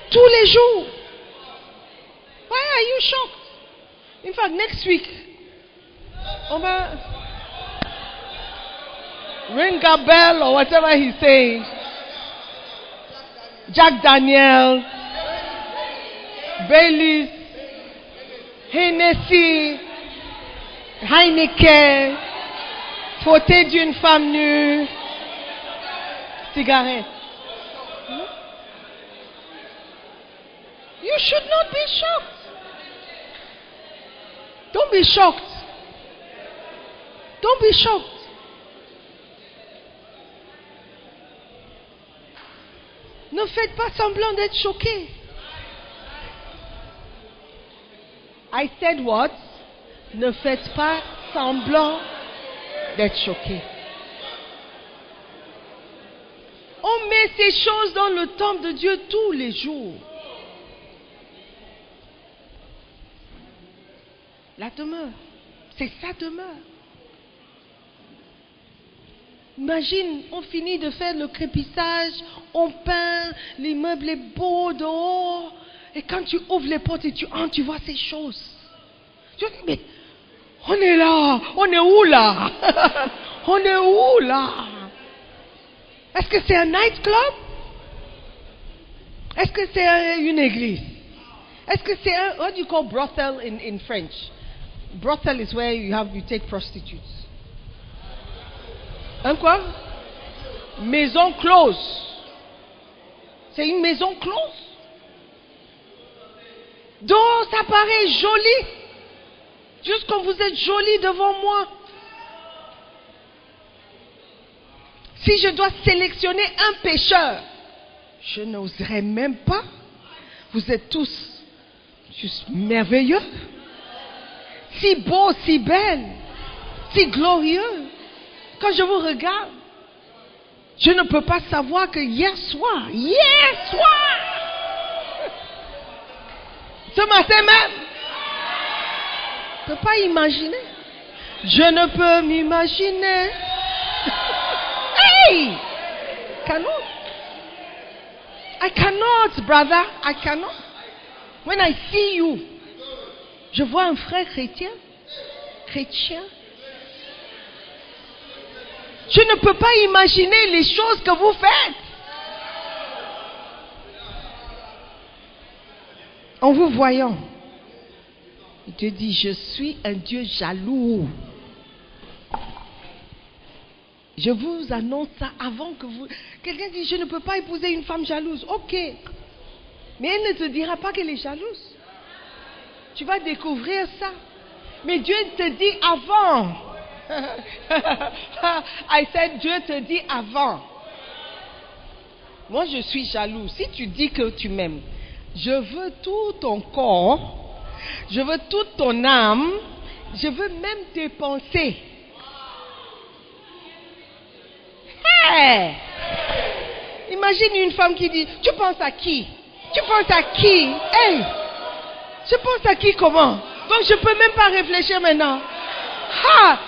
Tous les jours. Why are you shocked? In fact, next week, on va ring a bell or whatever he's saying. Jack Daniel, Baileys, Hennessy, Heineken, fauteuil d'une femme nue, cigarette. You should not be shocked. Don't be shocked. Don't be shocked. Ne faites pas semblant d'être choqué. I said what? Ne faites pas semblant d'être choqué. On met ces choses dans le temple de Dieu tous les jours. La demeure, c'est sa demeure. Imagine, on finit de faire le crépissage, on peint, l'immeuble est beau dehors, et quand tu ouvres les portes et tu entres, tu vois ces choses. Tu dis, mais on est là, on est où là? On est où là? Est-ce que c'est un nightclub? Est-ce que c'est une église? Est-ce que c'est un, what do you call brothel in French? Brothel is where you take prostitutes. Un quoi? Maison close. C'est une maison close. Donc ça paraît joli. Juste comme vous êtes joli devant moi. Si je dois sélectionner un pécheur, je n'oserais même pas. Vous êtes tous juste merveilleux. Si beau, si belle, si glorieux. Quand je vous regarde, je ne peux pas savoir que hier soir, ce matin même, je ne peux pas imaginer. Je ne peux m'imaginer. Hey! I cannot, brother. I cannot. When I see you, je vois un frère chrétien. Je ne peux pas imaginer les choses que vous faites. En vous voyant, Dieu dit, je suis un Dieu jaloux. Je vous annonce ça avant que vous... Quelqu'un dit, je ne peux pas épouser une femme jalouse. Ok. Mais elle ne te dira pas qu'elle est jalouse. Tu vas découvrir ça. Mais Dieu te dit avant. I said, Dieu te dit avant. Moi, je suis jaloux. Si tu dis que tu m'aimes, je veux tout ton corps, je veux toute ton âme, je veux même tes pensées. Hey! Imagine une femme qui dit, tu penses à qui? Tu penses à qui? Hey! Je pense à qui comment? Donc je ne peux même pas réfléchir maintenant. Ha!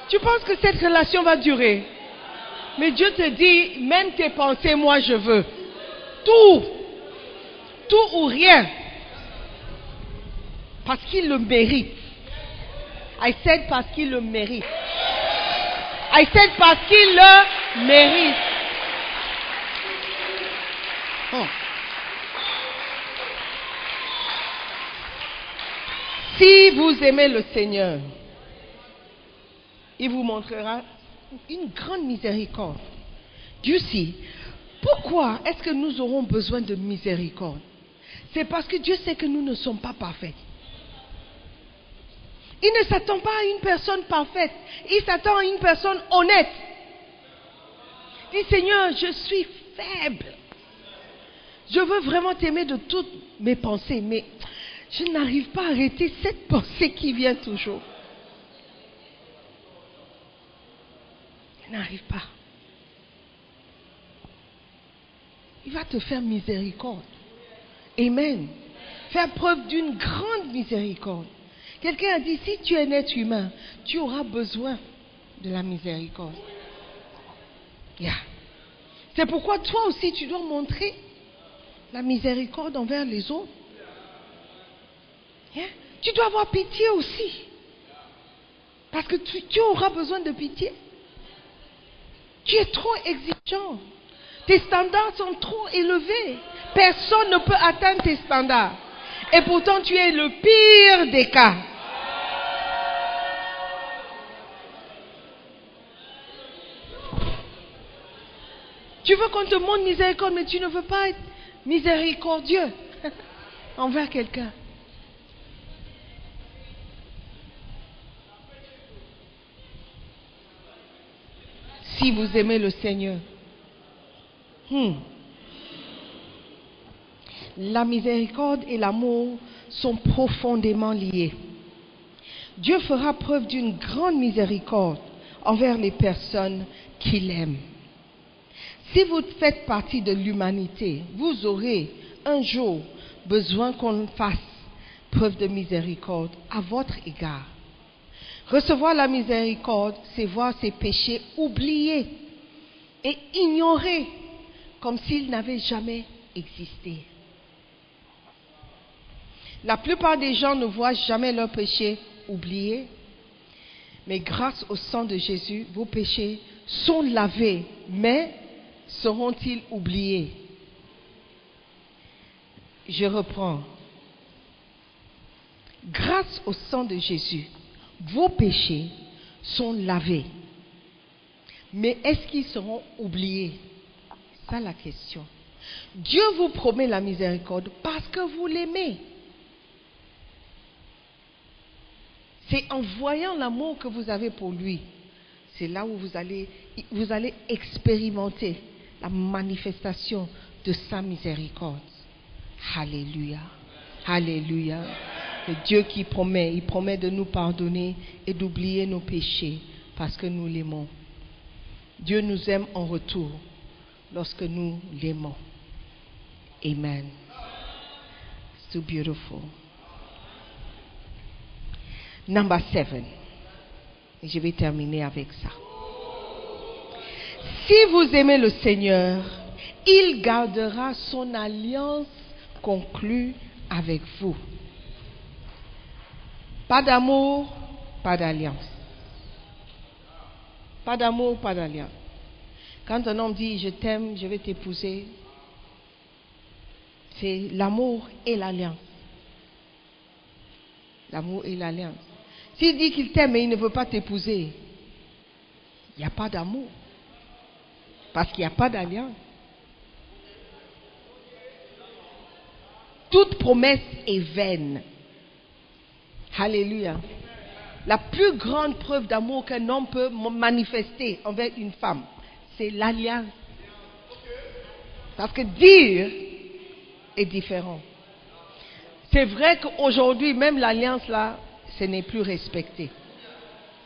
Tu penses que cette relation va durer? Mais Dieu te dit, même tes pensées, moi je veux. Tout. Tout ou rien. Parce qu'il le mérite. I said parce qu'il le mérite. I said parce qu'il le mérite. Oh. Si vous aimez le Seigneur, il vous montrera une grande miséricorde. Dieu sait. Pourquoi est-ce que nous aurons besoin de miséricorde? C'est parce que Dieu sait que nous ne sommes pas parfaits. Il ne s'attend pas à une personne parfaite. Il s'attend à une personne honnête. Dis, Seigneur, je suis faible. Je veux vraiment t'aimer de toutes mes pensées, mais je n'arrive pas à arrêter cette pensée qui vient toujours. Je n'arrive pas. Il va te faire miséricorde. Amen. Faire preuve d'une grande miséricorde. Quelqu'un a dit, si tu es un être humain, tu auras besoin de la miséricorde. Yeah. C'est pourquoi toi aussi, tu dois montrer la miséricorde envers les autres. Yeah. Tu dois avoir pitié aussi. Parce que tu auras besoin de pitié. Tu es trop exigeant. Tes standards sont trop élevés. Personne ne peut atteindre tes standards. Et pourtant, tu es le pire des cas. Tu veux qu'on te montre miséricorde, mais tu ne veux pas être miséricordieux envers quelqu'un. Si vous aimez le Seigneur, la miséricorde et l'amour sont profondément liés. Dieu fera preuve d'une grande miséricorde envers les personnes qu'il aime. Si vous faites partie de l'humanité, vous aurez un jour besoin qu'on fasse preuve de miséricorde à votre égard. Recevoir la miséricorde, c'est voir ses péchés oubliés et ignorés comme s'ils n'avaient jamais existé. La plupart des gens ne voient jamais leurs péchés oubliés, mais grâce au sang de Jésus, vos péchés sont lavés, mais seront-ils oubliés? Je reprends. Grâce au sang de Jésus, vos péchés sont lavés. Mais est-ce qu'ils seront oubliés? C'est ça la question. Dieu vous promet la miséricorde parce que vous l'aimez. C'est en voyant l'amour que vous avez pour lui. C'est là où vous allez expérimenter la manifestation de sa miséricorde. Alléluia. Alléluia. C'est Dieu qui promet. Il promet de nous pardonner et d'oublier nos péchés parce que nous l'aimons. Dieu nous aime en retour lorsque nous l'aimons. Amen. It's so beautiful. Number 7. Et je vais terminer avec ça. Si vous aimez le Seigneur, il gardera son alliance conclue avec vous. Pas d'amour, pas d'alliance. Pas d'amour, pas d'alliance. Quand un homme dit « je t'aime, je vais t'épouser », c'est l'amour et l'alliance. L'amour et l'alliance. S'il dit qu'il t'aime et il ne veut pas t'épouser, il n'y a pas d'amour. Parce qu'il n'y a pas d'alliance. Toute promesse est vaine. Alléluia. La plus grande preuve d'amour qu'un homme peut manifester envers une femme, c'est l'alliance. Parce que dire est différent. C'est vrai qu'aujourd'hui, même l'alliance là, ce n'est plus respecté.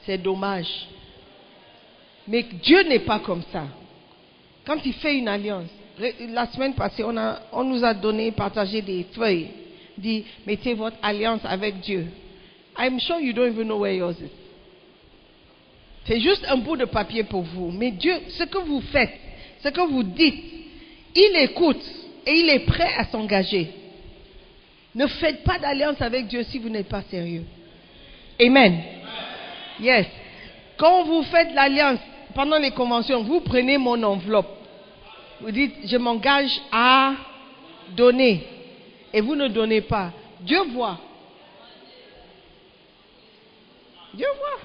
C'est dommage. Mais Dieu n'est pas comme ça. Quand il fait une alliance, la semaine passée, on nous a partagé des feuilles. Dit, mettez votre alliance avec Dieu. I'm sure you don't even know where yours is. C'est juste un bout de papier pour vous. Mais Dieu, ce que vous faites, ce que vous dites, il écoute et il est prêt à s'engager. Ne faites pas d'alliance avec Dieu si vous n'êtes pas sérieux. Amen. Yes. Quand vous faites l'alliance pendant les conventions, vous prenez mon enveloppe. Vous dites, je m'engage à donner. Et vous ne donnez pas. Dieu voit. Dieu voit.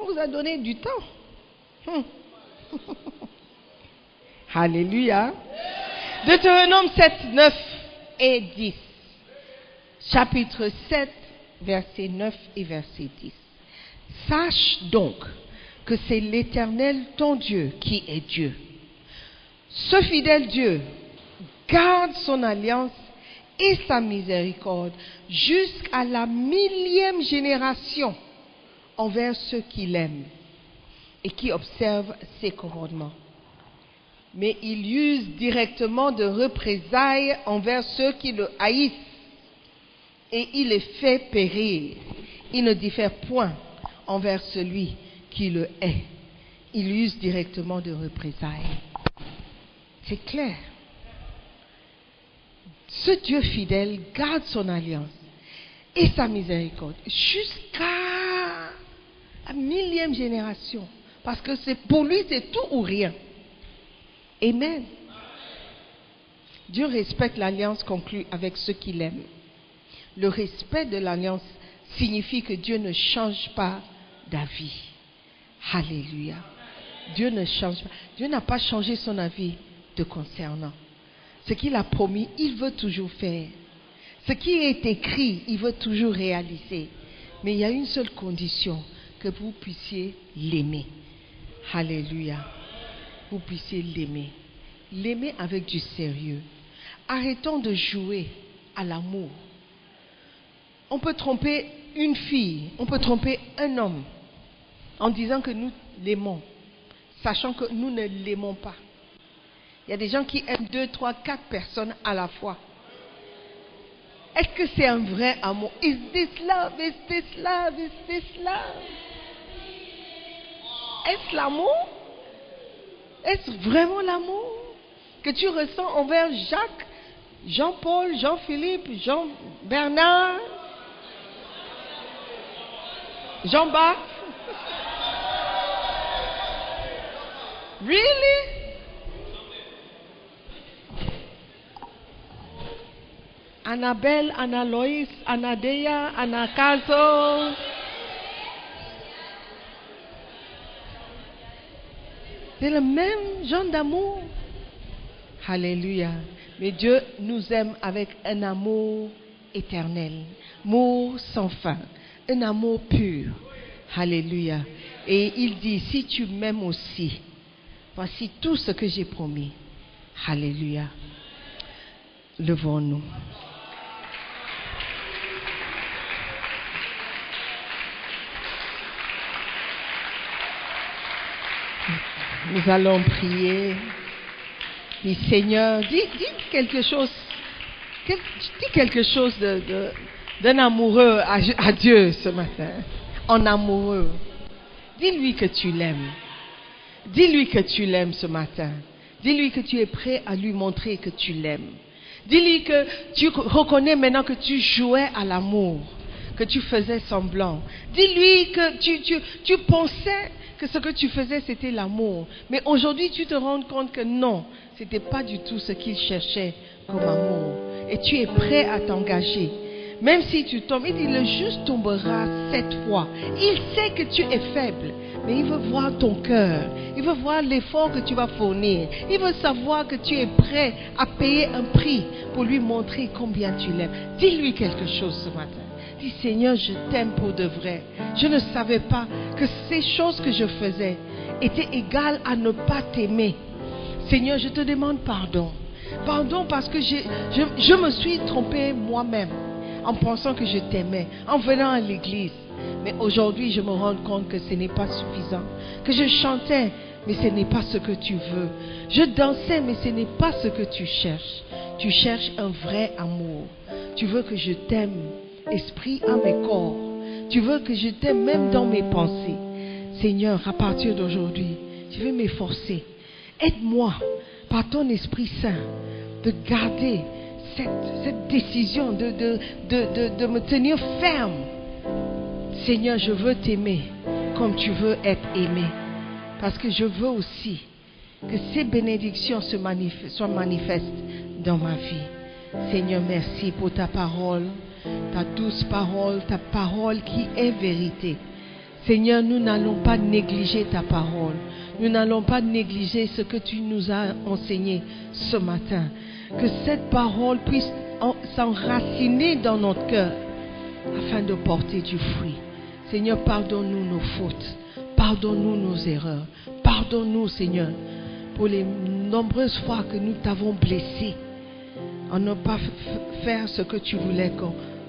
On vous a donné du temps. Alléluia. Deutéronome 7, 9 et 10. Chapitre 7, verset 9 et verset 10. Sache donc que c'est l'Éternel ton Dieu qui est Dieu. Ce fidèle Dieu garde son alliance et sa miséricorde jusqu'à la 1000e génération envers ceux qui l'aiment et qui observent ses commandements. Mais il use directement de représailles envers ceux qui le haïssent et il les fait périr. Il ne diffère point envers celui qui le hait. Il use directement de représailles. C'est clair. Ce Dieu fidèle garde son alliance et sa miséricorde jusqu'à la 1000e génération. Parce que pour lui, c'est tout ou rien. Amen. Dieu respecte l'alliance conclue avec ceux qui l'aiment. Le respect de l'alliance signifie que Dieu ne change pas d'avis. Alléluia. Dieu ne change pas. Dieu n'a pas changé son avis te concernant. Ce qu'il a promis, il veut toujours faire. Ce qui est écrit, il veut toujours réaliser. Mais il y a une seule condition, que vous puissiez l'aimer. Alléluia. Vous puissiez l'aimer. L'aimer avec du sérieux. Arrêtons de jouer à l'amour. On peut tromper une fille, on peut tromper un homme en disant que nous l'aimons, sachant que nous ne l'aimons pas. Il y a des gens qui aiment 2, 3, 4 personnes à la fois. Est-ce que c'est un vrai amour? Is this love? Is this love? Is this love? Est-ce l'amour? Est-ce vraiment l'amour que tu ressens envers Jacques, Jean-Paul, Jean-Philippe, Jean-Bernard, Jean-Baptiste? Really? Annabelle, Anna-Loïs, Anna-Deya, Anna-Caso. C'est le même genre d'amour. Alléluia. Mais Dieu nous aime avec un amour éternel, amour sans fin, un amour pur. Alléluia. Et il dit, si tu m'aimes aussi, voici tout ce que j'ai promis. Alléluia. Levons-nous. Nous allons prier. Dis Seigneur, dis quelque chose. Dis quelque chose d'un amoureux à Dieu ce matin. En amoureux. Dis-lui que tu l'aimes. Dis-lui que tu l'aimes ce matin. Dis-lui que tu es prêt à lui montrer que tu l'aimes. Dis-lui que tu reconnais maintenant que tu jouais à l'amour, que tu faisais semblant. Dis-lui que tu pensais que ce que tu faisais c'était l'amour. Mais aujourd'hui tu te rends compte que non, c'était pas du tout ce qu'il cherchait comme amour. Et tu es prêt à t'engager. Même si tu tombes, il dit le juste tombera 7 fois. Il sait que tu es faible, mais il veut voir ton cœur. Il veut voir l'effort que tu vas fournir. Il veut savoir que tu es prêt à payer un prix pour lui montrer combien tu l'aimes. Dis-lui quelque chose ce matin. Dis Seigneur, je t'aime pour de vrai. Je ne savais pas que ces choses que je faisais étaient égales à ne pas t'aimer. Seigneur, je te demande pardon. Pardon parce que je me suis trompé moi-même en pensant que je t'aimais, en venant à l'église. Mais aujourd'hui, je me rends compte que ce n'est pas suffisant. Que je chantais, mais ce n'est pas ce que tu veux. Je dansais, mais ce n'est pas ce que tu cherches. Tu cherches un vrai amour. Tu veux que je t'aime, esprit, âme et corps. Tu veux que je t'aime même dans mes pensées. Seigneur, à partir d'aujourd'hui, je vais m'efforcer. Aide-moi, par ton Esprit Saint, de garder cette décision, de me tenir ferme. Seigneur, je veux t'aimer comme tu veux être aimé. Parce que je veux aussi que ces bénédictions soient manifestes dans ma vie. Seigneur, merci pour ta parole, ta douce parole, ta parole qui est vérité. Seigneur, nous n'allons pas négliger ta parole. Nous n'allons pas négliger ce que tu nous as enseigné ce matin. Que cette parole puisse s'enraciner dans notre cœur afin de porter du fruit. Seigneur, pardonne-nous nos fautes. Pardonne-nous nos erreurs. Pardonne-nous, Seigneur, pour les nombreuses fois que nous t'avons blessé en ne pas faire ce que tu voulais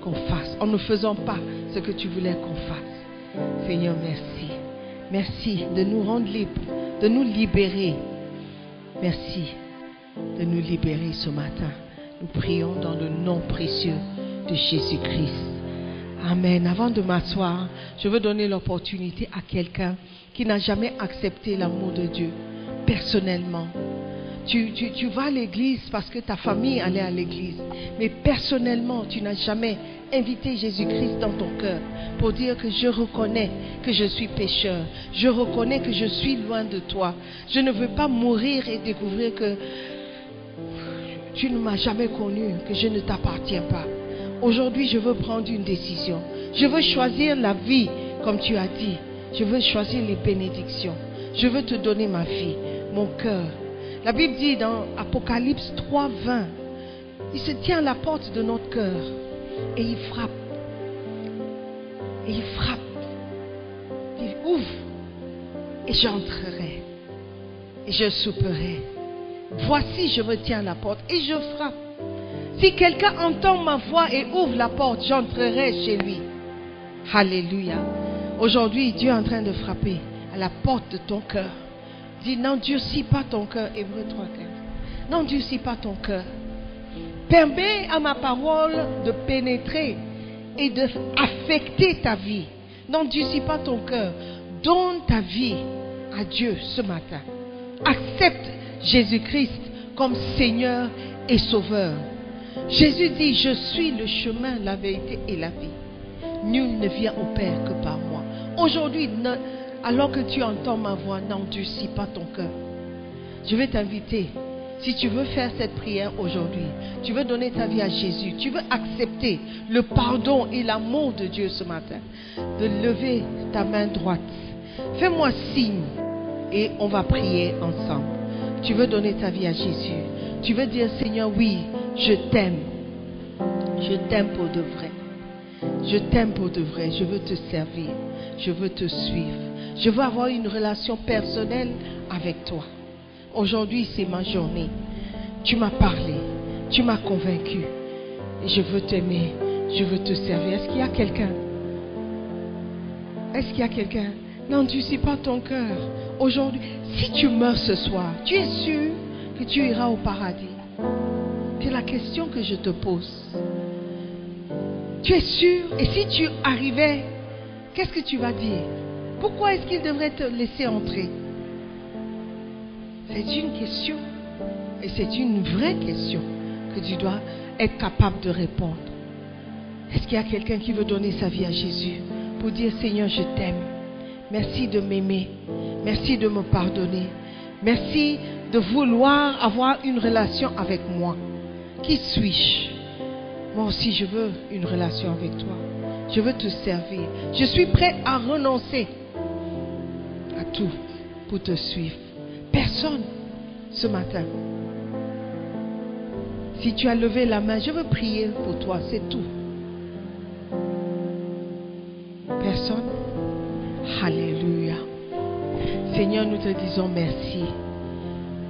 qu'on fasse, en ne faisant pas ce que tu voulais qu'on fasse. Seigneur, merci. Merci de nous rendre libres, de nous libérer. Merci de nous libérer ce matin. Nous prions dans le nom précieux de Jésus-Christ. Amen. Avant de m'asseoir, je veux donner l'opportunité à quelqu'un qui n'a jamais accepté l'amour de Dieu personnellement. Tu vas à l'église parce que ta famille allait à l'église, mais personnellement, tu n'as jamais invité Jésus-Christ dans ton cœur pour dire que je reconnais que je suis pécheur, je reconnais que je suis loin de toi. Je ne veux pas mourir et découvrir que tu ne m'as jamais connu, que je ne t'appartiens pas. Aujourd'hui, je veux prendre une décision. Je veux choisir la vie comme tu as dit. Je veux choisir les bénédictions. Je veux te donner ma vie, mon cœur. La Bible dit dans Apocalypse 3:20, il se tient à la porte de notre cœur et il frappe. Et il frappe. Il ouvre et j'entrerai et je souperai. Voici, je me tiens à la porte et je frappe. Si quelqu'un entend ma voix et ouvre la porte, j'entrerai chez lui. Alléluia. Aujourd'hui, Dieu est en train de frapper à la porte de ton cœur. Dis, n'endurcis pas ton cœur. Hébreux 3:15. N'endurcis pas ton cœur. Permets à ma parole de pénétrer et d'affecter ta vie. N'endurcis pas ton cœur. Donne ta vie à Dieu ce matin. Accepte Jésus-Christ comme Seigneur et Sauveur. Jésus dit, je suis le chemin, la vérité et la vie. Nul ne vient au Père que par moi. Aujourd'hui, alors que tu entends ma voix, n'endurcis pas ton cœur. Je vais t'inviter, si tu veux faire cette prière aujourd'hui, tu veux donner ta vie à Jésus, tu veux accepter le pardon et l'amour de Dieu ce matin, de lever ta main droite. Fais-moi signe et on va prier ensemble. Tu veux donner ta vie à Jésus. Tu veux dire, Seigneur, oui, je t'aime. Je t'aime pour de vrai. Je t'aime pour de vrai. Je veux te servir. Je veux te suivre. Je veux avoir une relation personnelle avec toi. Aujourd'hui, c'est ma journée. Tu m'as parlé. Tu m'as convaincu. Et je veux t'aimer. Je veux te servir. Est-ce qu'il y a quelqu'un? Est-ce qu'il y a quelqu'un? N'endurcis pas ton cœur. Aujourd'hui, si tu meurs ce soir, tu es sûr que tu iras au paradis? C'est la question que je te pose. Tu es sûr? Et si tu arrivais, qu'est-ce que tu vas dire? Pourquoi est-ce qu'il devrait te laisser entrer? C'est une question. Et c'est une vraie question que tu dois être capable de répondre. Est-ce qu'il y a quelqu'un qui veut donner sa vie à Jésus pour dire, Seigneur, je t'aime. Merci de m'aimer. Merci de me pardonner. Merci de vouloir avoir une relation avec moi. Qui suis-je? Moi aussi, je veux une relation avec toi. Je veux te servir. Je suis prêt à renoncer à tout pour te suivre. Personne ce matin. Si tu as levé la main, je veux prier pour toi, c'est tout. Personne? Alléluia. Seigneur, nous te disons merci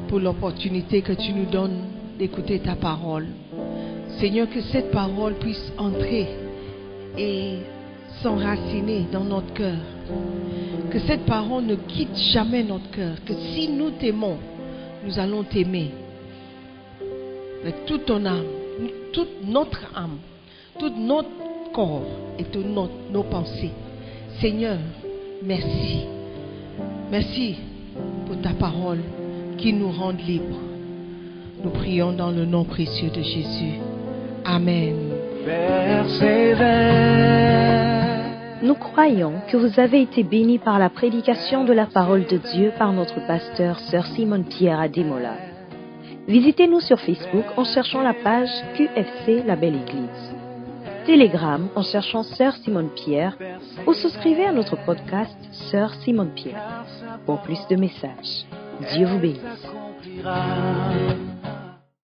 pour l'opportunité que tu nous donnes d'écouter ta parole. Seigneur, que cette parole puisse entrer et s'enraciner dans notre cœur. Que cette parole ne quitte jamais notre cœur. Que si nous t'aimons, nous allons t'aimer avec toute ton âme, toute notre âme, tout notre corps et toutes nos pensées. Seigneur, merci. Merci pour ta parole qui nous rend libres. Nous prions dans le nom précieux de Jésus. Amen. Nous croyons que vous avez été bénis par la prédication de la parole de Dieu par notre pasteur, Sœur Simone Pierre Ademola. Visitez-nous sur Facebook en cherchant la page QFC La Belle Église. Telegram en cherchant Sœur Simone Pierre ou souscrivez à notre podcast Sœur Simone Pierre. Pour plus de messages, Dieu vous bénisse.